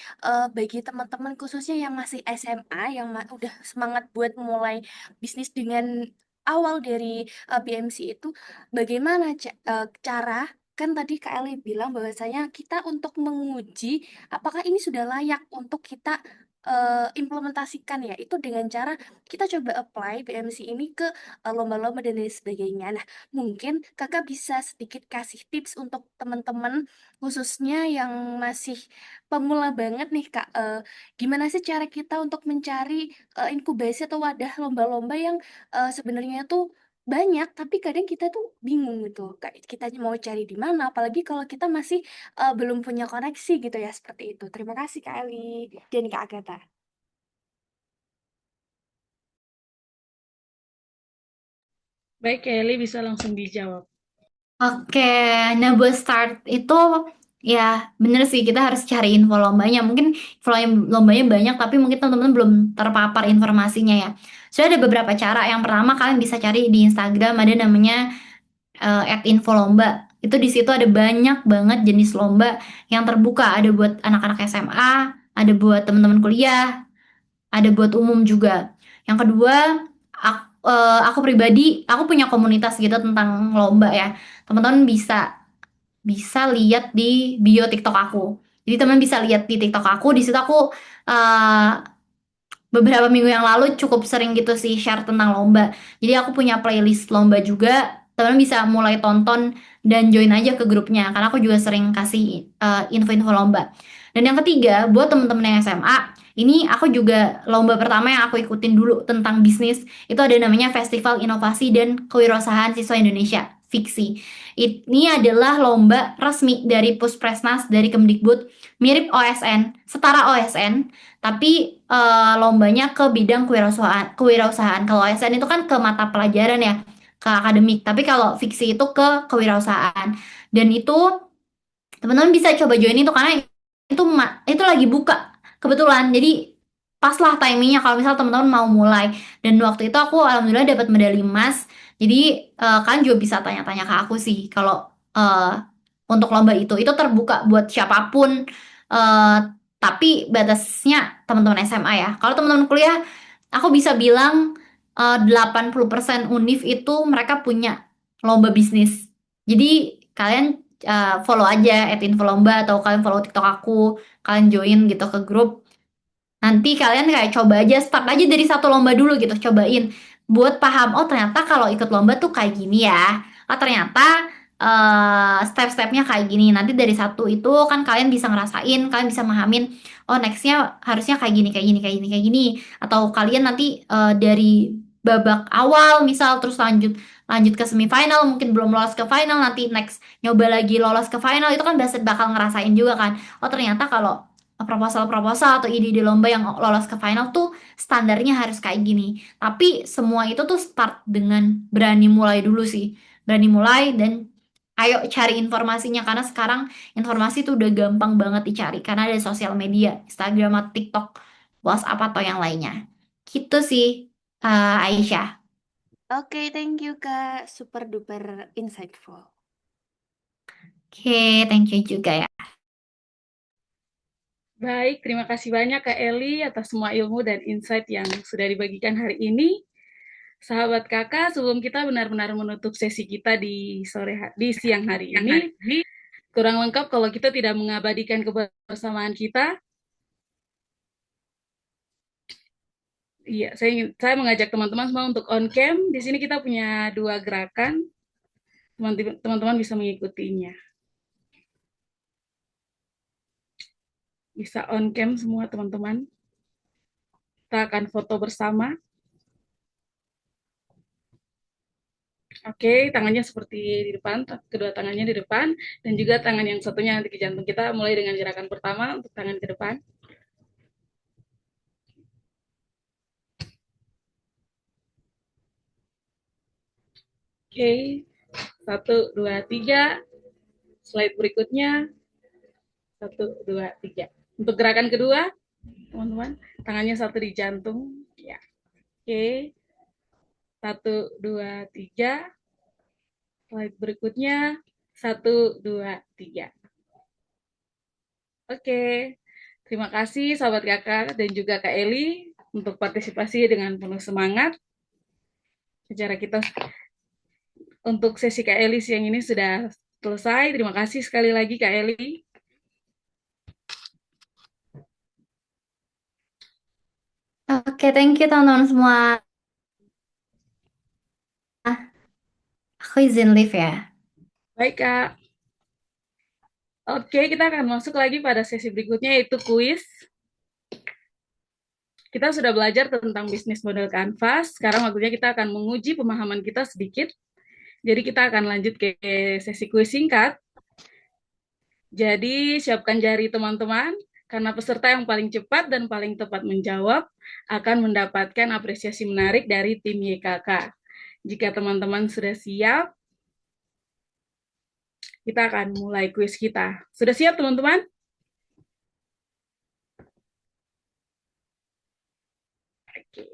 bagi teman-teman khususnya yang masih SMA, yang udah semangat buat mulai bisnis dengan awal dari BMC itu, bagaimana cara kan tadi Kak Eli bilang bahwasanya kita untuk menguji apakah ini sudah layak untuk kita implementasikan ya, itu dengan cara kita coba apply BMC ini ke lomba-lomba dan lain sebagainya. Nah, mungkin Kakak bisa sedikit kasih tips untuk teman-teman khususnya yang masih pemula banget nih Kak. Gimana sih cara kita untuk mencari inkubasi atau wadah lomba-lomba yang sebenarnya tuh banyak, tapi kadang kita tuh bingung gitu. Kayak kita mau cari di mana, apalagi kalau kita masih belum punya koneksi gitu ya, seperti itu. Terima kasih Kak Eli dan Kak Agatha. Baik, Kelly bisa langsung dijawab. Oke, nah buat start itu ya bener sih kita harus cari info lombanya. Mungkin info lombanya banyak tapi mungkin teman-teman belum terpapar informasinya ya. Sudah ada beberapa cara. Yang pertama kalian bisa cari di Instagram ada namanya @infolomba. Itu di situ ada banyak banget jenis lomba yang terbuka. Ada buat anak-anak SMA, ada buat teman-teman kuliah, ada buat umum juga. Yang kedua, aku pribadi, aku punya komunitas gitu tentang lomba ya. Teman-teman bisa bisa lihat di bio TikTok aku. Jadi teman bisa lihat di TikTok aku, di situ aku eh, beberapa minggu yang lalu cukup sering gitu sih share tentang lomba. Jadi aku punya playlist lomba juga. Teman bisa mulai tonton dan join aja ke grupnya karena aku juga sering kasih info-info lomba. Dan yang ketiga, buat teman-teman yang SMA, ini aku juga lomba pertama yang aku ikutin dulu tentang bisnis itu ada namanya Festival Inovasi dan Kewirausahaan Siswa Indonesia, Fiksi. Ini adalah lomba resmi dari Puspresnas dari Kemdikbud, mirip OSN, setara OSN, tapi lombanya ke bidang kewirausahaan. Kewirausahaan. Kalau ASN itu kan ke mata pelajaran ya, ke akademik. Tapi kalau fiksi itu ke kewirausahaan. Dan itu teman-teman bisa coba join itu karena itu lagi buka kebetulan. Jadi pas lah timingnya kalau misal teman-teman mau mulai. Dan waktu itu aku alhamdulillah dapat medali emas. Jadi kalian juga bisa tanya-tanya ke aku sih kalau eh, untuk lomba itu terbuka buat siapapun. Eh, tapi batasnya teman-teman SMA ya. Kalau teman-teman kuliah, aku bisa bilang 80% univ itu mereka punya lomba bisnis. Jadi kalian follow aja @infolomba atau kalian follow TikTok aku, kalian join gitu ke grup. Nanti kalian kayak coba aja start aja dari satu lomba dulu gitu, cobain buat paham oh ternyata kalau ikut lomba tuh kayak gini ya. Oh ternyata step-stepnya kayak gini. Nanti dari satu itu kan kalian bisa ngerasain, kalian bisa memahamin oh nextnya harusnya kayak gini, kayak gini, kayak gini, kayak gini. Atau kalian nanti dari babak awal misal terus lanjut lanjut ke semifinal mungkin belum lolos ke final nanti next nyoba lagi lolos ke final itu kan bakal ngerasain juga kan oh ternyata kalau proposal-proposal atau ide-ide lomba yang lolos ke final tuh standarnya harus kayak gini. Tapi semua itu tuh start dengan berani mulai dulu sih. Berani mulai dan ayo cari informasinya karena sekarang informasi tuh udah gampang banget dicari karena ada sosial media, Instagram, atau TikTok, WhatsApp atau yang lainnya. Gitu sih, Aisyah. Oke, thank you Kak. Super duper insightful. Oke, thank you juga ya. Baik, terima kasih banyak Kak Eli atas semua ilmu dan insight yang sudah dibagikan hari ini. Sahabat kakak, sebelum kita benar-benar menutup sesi kita di siang hari ini, kurang lengkap kalau kita tidak mengabadikan kebersamaan kita. Iya, saya mengajak teman-teman semua untuk on cam. Di sini kita punya 2 gerakan. Teman-teman bisa mengikutinya. Bisa on cam semua teman-teman. Kita akan foto bersama. Oke, tangannya seperti di depan, kedua tangannya di depan, dan juga tangan yang satunya nanti ke jantung kita, mulai dengan gerakan pertama untuk tangan ke depan. Oke, 1, 2, 3. Slide berikutnya, 1, 2, 3. Untuk gerakan kedua, teman-teman, tangannya satu di jantung. Ya. Oke, 1, 2, 3. Slide berikutnya, 1, 2, 3. Oke, terima kasih sahabat kakak dan juga Kak Eli untuk partisipasi dengan penuh semangat. Secara kita untuk sesi Kak Eli siang ini sudah selesai. Terima kasih sekali lagi Kak Eli. Oke, thank you teman-teman semua. Aku izin live ya. Baik Kak. Oke, kita akan masuk lagi pada sesi berikutnya yaitu kuis. Kita sudah belajar tentang bisnis model Canvas. Sekarang waktunya kita akan menguji pemahaman kita sedikit. Jadi kita akan lanjut ke sesi kuis singkat. Jadi siapkan jari teman-teman, karena peserta yang paling cepat dan paling tepat menjawab akan mendapatkan apresiasi menarik dari tim YKK. Jika teman-teman sudah siap, kita akan mulai kuis kita. Sudah siap teman-teman? Oke.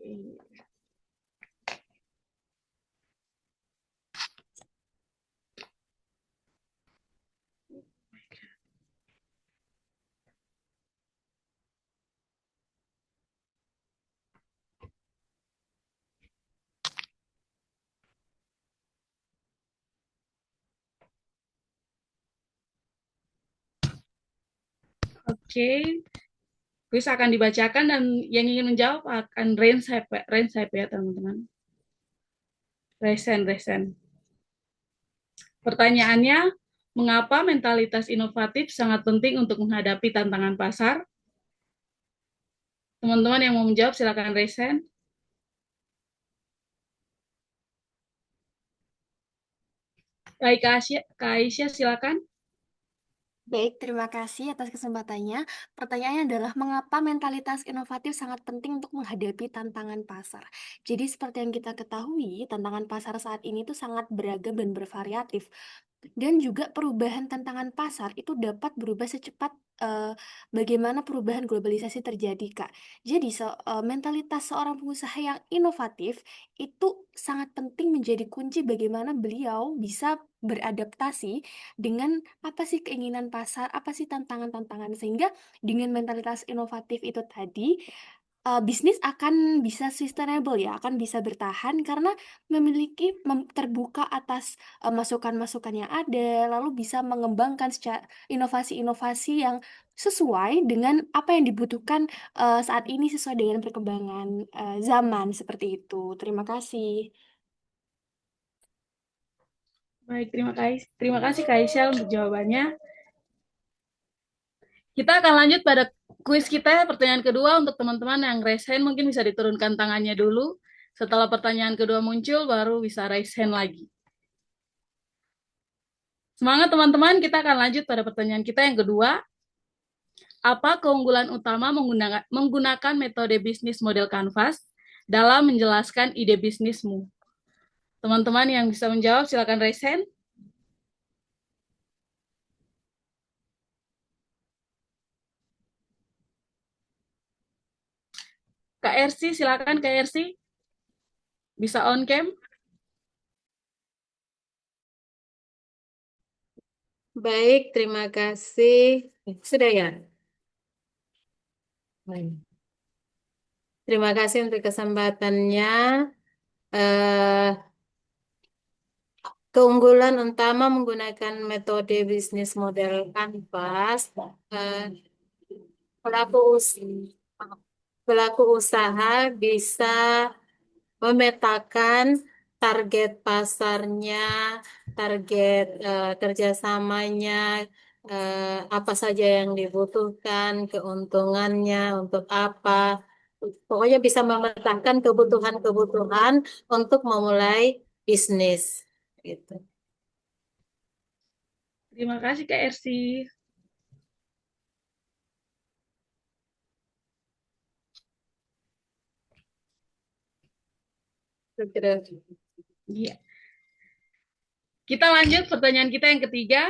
Oke, kuis akan dibacakan dan yang ingin menjawab akan raise hand ya teman-teman. Raise hand. Pertanyaannya, mengapa mentalitas inovatif sangat penting untuk menghadapi tantangan pasar? Teman-teman yang mau menjawab silakan raise hand. Baik, Kak Aisyah silakan. Baik, terima kasih atas kesempatannya. Pertanyaannya adalah mengapa mentalitas inovatif sangat penting untuk menghadapi tantangan pasar. Jadi seperti yang kita ketahui, tantangan pasar saat ini tuh sangat beragam dan bervariatif. Dan juga perubahan tantangan pasar itu dapat berubah secepat bagaimana perubahan globalisasi terjadi, Kak. Jadi mentalitas seorang pengusaha yang inovatif itu sangat penting menjadi kunci bagaimana beliau bisa beradaptasi dengan apa sih keinginan pasar, apa sih tantangan-tantangan, sehingga dengan mentalitas inovatif itu tadi bisnis akan bisa sustainable ya, akan bisa bertahan karena memiliki terbuka atas masukan-masukan yang ada, lalu bisa mengembangkan secara inovasi-inovasi yang sesuai dengan apa yang dibutuhkan saat ini, sesuai dengan perkembangan zaman seperti itu. Terima kasih. Baik, terima kasih Kak Aisyah untuk jawabannya. Kita akan lanjut pada kuis kita. Pertanyaan kedua untuk teman-teman yang raise hand mungkin bisa diturunkan tangannya dulu. Setelah pertanyaan kedua muncul, baru bisa raise hand lagi. Semangat teman-teman, kita akan lanjut pada pertanyaan kita yang kedua. Apa keunggulan utama menggunakan metode bisnis model Canvas dalam menjelaskan ide bisnismu? Teman-teman yang bisa menjawab, silakan raise hand. Kak Ersi, silakan Kak Ersi. Bisa on cam? Baik, terima kasih. Sudah ya? Baik. Terima kasih untuk kesempatannya. Eh, Keunggulan utama menggunakan metode bisnis model Canvas, eh, pelaku pelaku usaha bisa memetakan target pasarnya, target kerjasamanya, apa saja yang dibutuhkan, keuntungannya untuk apa. Pokoknya bisa memetakan kebutuhan-kebutuhan untuk memulai bisnis. Gitu. Terima kasih Kak Ersi. Iya. Kita lanjut pertanyaan kita yang ketiga.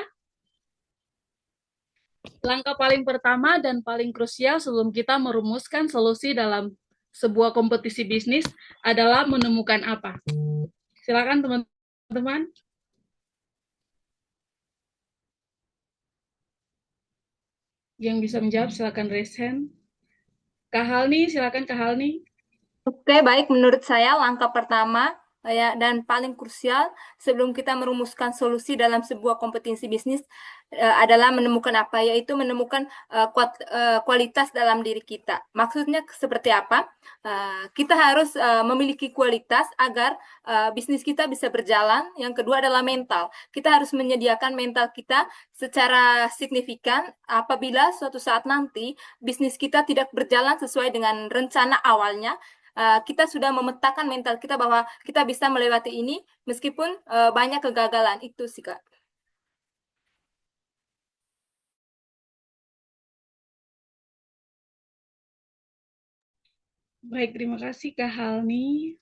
Langkah paling pertama dan paling krusial sebelum kita merumuskan solusi dalam sebuah kompetisi bisnis adalah menemukan apa? Silakan teman-teman. Yang bisa menjawab silakan raise hand. Kak Halni, silakan Kak Halni. Oke, baik. Menurut saya langkah pertama ya, dan paling krusial sebelum kita merumuskan solusi dalam sebuah kompetensi bisnis adalah menemukan apa, yaitu menemukan kualitas dalam diri kita. Maksudnya seperti apa? Kita harus memiliki kualitas agar bisnis kita bisa berjalan. Yang kedua adalah mental. Kita harus menyediakan mental kita secara signifikan apabila suatu saat nanti bisnis kita tidak berjalan sesuai dengan rencana awalnya. Kita sudah memetakan mental kita bahwa kita bisa melewati ini meskipun banyak kegagalan. Itu sih, Kak. Baik, terima kasih Kak Halni.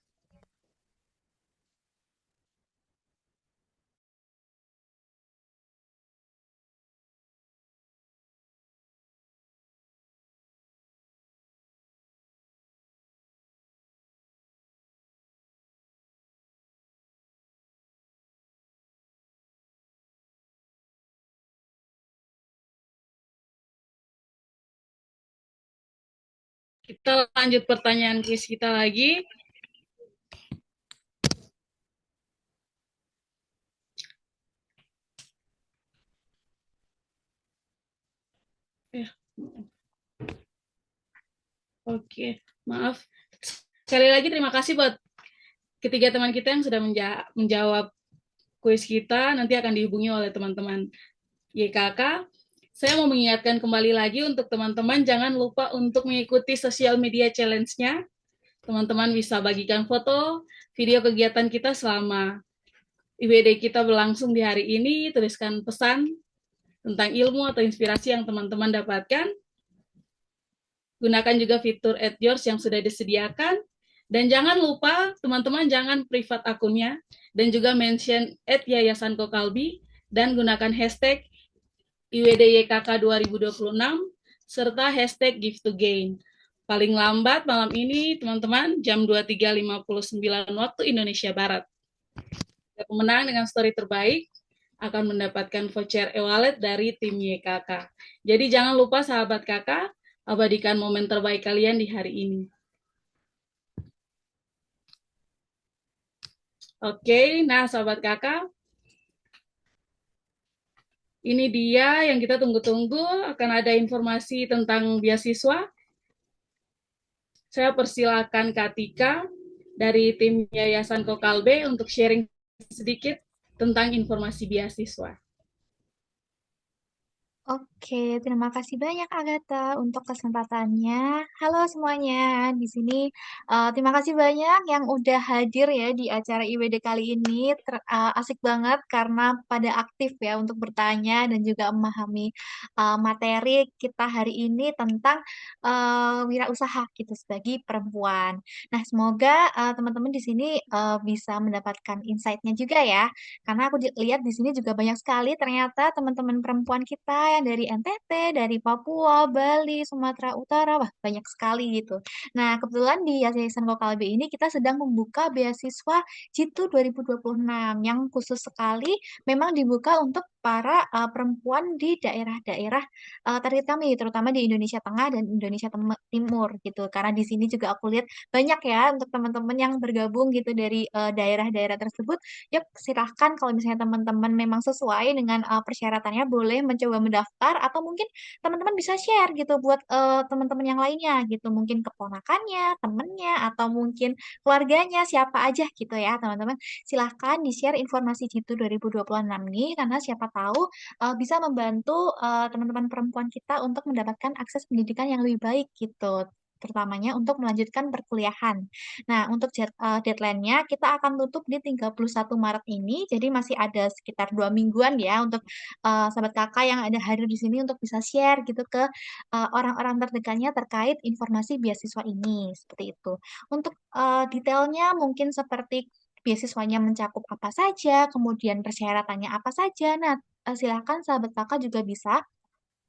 Kita lanjut pertanyaan kuis kita lagi. Oke, maaf. Sekali lagi terima kasih buat ketiga teman kita yang sudah menjawab kuis kita. Nanti akan dihubungi oleh teman-teman YKK. Saya mau mengingatkan kembali lagi untuk teman-teman, jangan lupa untuk mengikuti sosial media challenge-nya. Teman-teman bisa bagikan foto, video kegiatan kita selama IWD kita berlangsung di hari ini, tuliskan pesan tentang ilmu atau inspirasi yang teman-teman dapatkan. Gunakan juga fitur @yours yang sudah disediakan. Dan jangan lupa, teman-teman jangan privat akunnya, dan juga mention @yayasan Kokalbi, dan gunakan hashtag IWDYKK 2026, serta hashtag Give to Gain. Paling lambat malam ini, teman-teman, jam 23.59 waktu Indonesia Barat. Pemenang dengan story terbaik akan mendapatkan voucher e-wallet dari tim YKK. Jadi jangan lupa sahabat kakak, abadikan momen terbaik kalian di hari ini. Oke, nah sahabat kakak, ini dia yang kita tunggu-tunggu, akan ada informasi tentang beasiswa. Saya persilakan Kak Tika dari tim Yayasan Kokalbe untuk sharing sedikit tentang informasi beasiswa. Oke, terima kasih banyak Agatha untuk kesempatannya. Halo semuanya, di sini terima kasih banyak yang udah hadir ya di acara IWD kali ini. Asik banget karena pada aktif ya untuk bertanya dan juga memahami materi kita hari ini tentang wirausaha gitu sebagai perempuan. Nah, semoga teman-teman di sini bisa mendapatkan insight-nya juga ya. Karena aku lihat di sini juga banyak sekali ternyata teman-teman perempuan kita yang dari NTT, dari Papua, Bali, Sumatera Utara, wah banyak sekali gitu. Nah, kebetulan di Yayasan Kokalbe ini kita sedang membuka beasiswa Jitu 2026 yang khusus sekali memang dibuka untuk para perempuan di daerah-daerah target kami, terutama di Indonesia Tengah dan Indonesia Timur gitu. Karena di sini juga aku lihat banyak ya untuk teman-teman yang bergabung gitu dari daerah-daerah tersebut. Yuk, silahkan kalau misalnya teman-teman memang sesuai dengan persyaratannya boleh mencoba mendaftar atau mungkin teman-teman bisa share gitu buat teman-teman yang lainnya gitu. Mungkin keponakannya, temennya, atau mungkin keluarganya, siapa aja gitu ya teman-teman. Silahkan di-share informasi Jitu 2026 nih karena siapa tahu bisa membantu teman-teman perempuan kita untuk mendapatkan akses pendidikan yang lebih baik gitu terutamanya untuk melanjutkan perkuliahan. Nah, untuk deadline-nya kita akan tutup di 31 Maret ini, jadi masih ada sekitar 2 mingguan ya untuk sahabat kakak yang ada hadir di sini untuk bisa share gitu ke orang-orang terdekatnya terkait informasi beasiswa ini, seperti itu. Untuk detailnya mungkin seperti beasiswanya mencakup apa saja, kemudian persyaratannya apa saja. Nah, silakan sahabat kakak juga bisa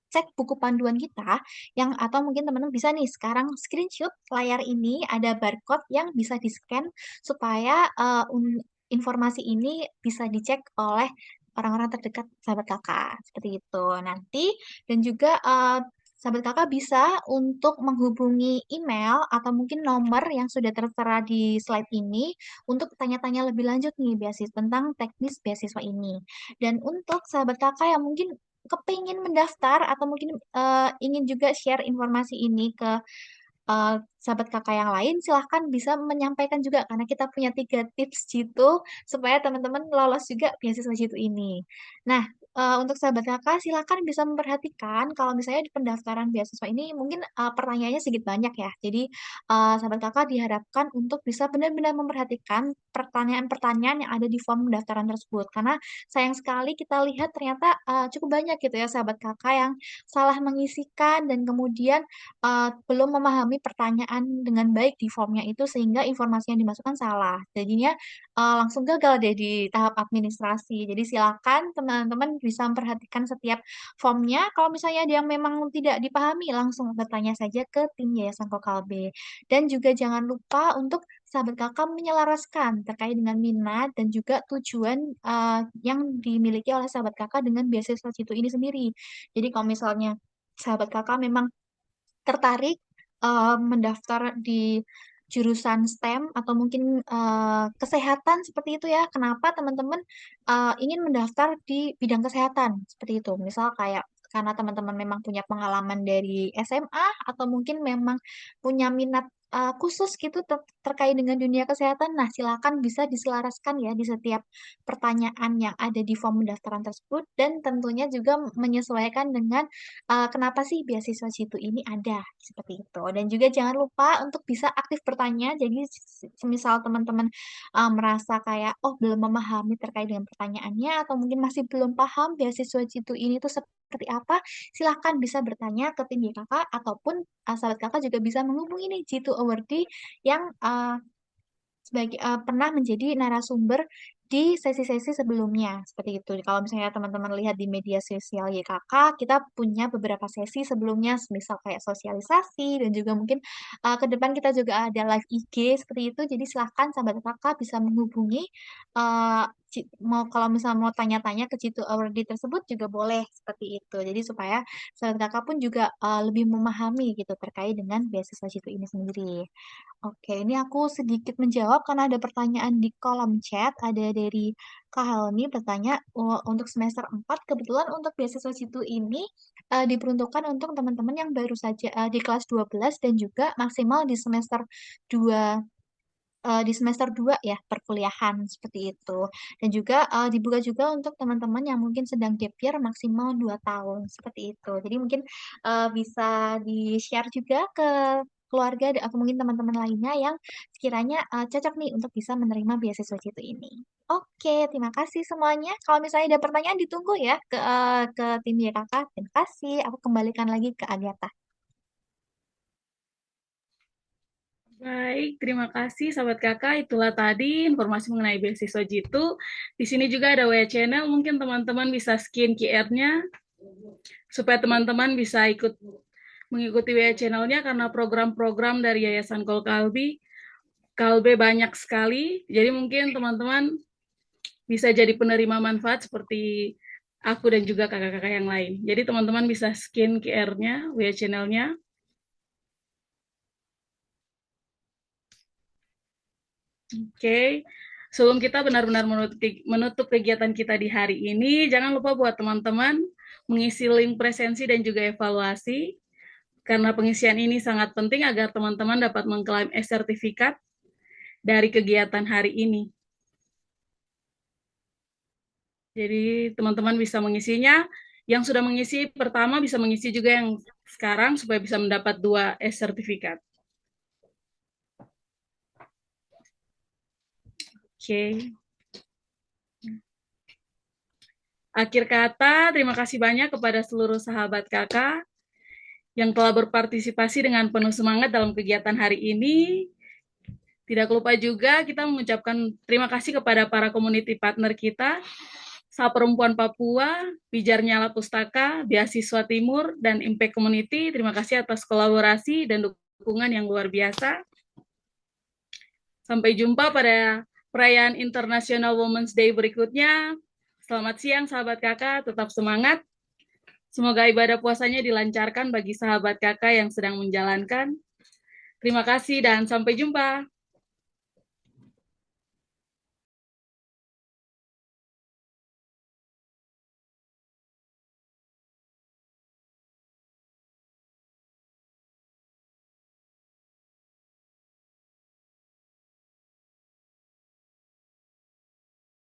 cek buku panduan kita yang atau mungkin teman-teman bisa nih sekarang screenshot layar ini ada barcode yang bisa di-scan supaya informasi ini bisa dicek oleh orang-orang terdekat sahabat kakak seperti itu nanti dan juga sahabat kakak bisa untuk menghubungi email atau mungkin nomor yang sudah tertera di slide ini untuk tanya-tanya lebih lanjut nih beasiswa tentang teknis beasiswa ini. Dan untuk sahabat kakak yang mungkin kepingin mendaftar atau mungkin ingin juga share informasi ini ke sahabat kakak yang lain, silahkan bisa menyampaikan juga karena kita punya 3 tips jitu supaya teman-teman lolos juga beasiswa jitu ini. Nah, untuk sahabat kakak silahkan bisa memperhatikan kalau misalnya di pendaftaran beasiswa ini mungkin pertanyaannya sedikit banyak ya. Jadi sahabat kakak diharapkan untuk bisa benar-benar memperhatikan pertanyaan-pertanyaan yang ada di form pendaftaran tersebut. Karena sayang sekali kita lihat ternyata cukup banyak gitu ya sahabat kakak yang salah mengisikan dan kemudian belum memahami pertanyaan dengan baik di formnya itu sehingga informasi yang dimasukkan salah. Jadinya langsung gagal deh di tahap administrasi. Jadi silakan teman-teman bisa memperhatikan setiap formnya. Kalau misalnya ada yang memang tidak dipahami, langsung bertanya saja ke tim Yayasan Kokalbe. Dan juga jangan lupa untuk sahabat kakak menyelaraskan terkait dengan minat dan juga tujuan yang dimiliki oleh sahabat kakak dengan beasiswa situ ini sendiri. Jadi kalau misalnya sahabat kakak memang tertarik mendaftar di jurusan STEM atau mungkin kesehatan seperti itu ya. Kenapa teman-teman ingin mendaftar di bidang kesehatan seperti itu? Misal kayak karena teman-teman memang punya pengalaman dari SMA atau mungkin memang punya minat khusus gitu terkait dengan dunia kesehatan. Nah, silakan bisa diselaraskan ya di setiap pertanyaan yang ada di form pendaftaran tersebut dan tentunya juga menyesuaikan dengan kenapa sih beasiswa situ ini ada seperti itu. Dan juga jangan lupa untuk bisa aktif bertanya. Jadi semisal teman-teman merasa kayak oh belum memahami terkait dengan pertanyaannya atau mungkin masih belum paham beasiswa situ ini tuh seperti apa, silahkan bisa bertanya ke tim kakak ataupun sahabat kakak juga bisa menghubungi nih Jitu Awardee yang sebagai pernah menjadi narasumber di sesi-sesi sebelumnya seperti itu. Kalau misalnya teman-teman lihat di media sosial YKK, kita punya beberapa sesi sebelumnya, misal kayak sosialisasi dan juga mungkin ke depan kita juga ada live IG seperti itu. Jadi silahkan sahabat kakak bisa menghubungi mau kalau misalnya mau tanya-tanya ke Jitu Awardee tersebut juga boleh seperti itu. Jadi supaya sahabat kakak pun juga lebih memahami gitu terkait dengan beasiswa Jitu ini sendiri. Oke, ini aku sedikit menjawab karena ada pertanyaan di kolom chat. Ada dari Kak Helmi bertanya, untuk semester 4, kebetulan untuk beasiswa situ ini diperuntukkan untuk teman-teman yang baru saja di kelas 12 dan juga maksimal di semester 2 di semester 2 ya perkuliahan seperti itu. Dan juga dibuka juga untuk teman-teman yang mungkin sedang gap year maksimal 2 tahun seperti itu. Jadi mungkin bisa di-share juga ke keluarga atau mungkin teman-teman lainnya yang sekiranya cocok nih untuk bisa menerima beasiswa situ ini. Oke, terima kasih semuanya. Kalau misalnya ada pertanyaan ditunggu ya ke tim YKK. Terima kasih. Aku kembalikan lagi ke Agatha. Baik, terima kasih sahabat kakak. Itulah tadi informasi mengenai beasiswa Jitu. Di sini juga ada WA channel, mungkin teman-teman bisa scan QR-nya supaya teman-teman bisa mengikuti WA channel-nya karena program-program dari Yayasan Kalbe banyak sekali. Jadi mungkin teman-teman bisa jadi penerima manfaat seperti aku dan juga kakak-kakak yang lain. Jadi teman-teman bisa scan QR-nya, WA channel-nya. Oke, sebelum kita benar-benar menutup kegiatan kita di hari ini, jangan lupa buat teman-teman mengisi link presensi dan juga evaluasi, karena pengisian ini sangat penting agar teman-teman dapat mengklaim e-sertifikat dari kegiatan hari ini. Jadi teman-teman bisa mengisinya, yang sudah mengisi pertama bisa mengisi juga yang sekarang supaya bisa mendapat 2 e-sertifikat. Oke. Akhir kata, terima kasih banyak kepada seluruh sahabat kakak yang telah berpartisipasi dengan penuh semangat dalam kegiatan hari ini. Tidak lupa juga kita mengucapkan terima kasih kepada para community partner kita, Sa Perempuan Papua, Pijar Nyala Pustaka, Beasiswa Timur, dan Impact Community. Terima kasih atas kolaborasi dan dukungan yang luar biasa. Sampai jumpa pada perayaan International Women's Day berikutnya. Selamat siang sahabat kakak, tetap semangat. Semoga ibadah puasanya dilancarkan bagi sahabat kakak yang sedang menjalankan. Terima kasih dan sampai jumpa.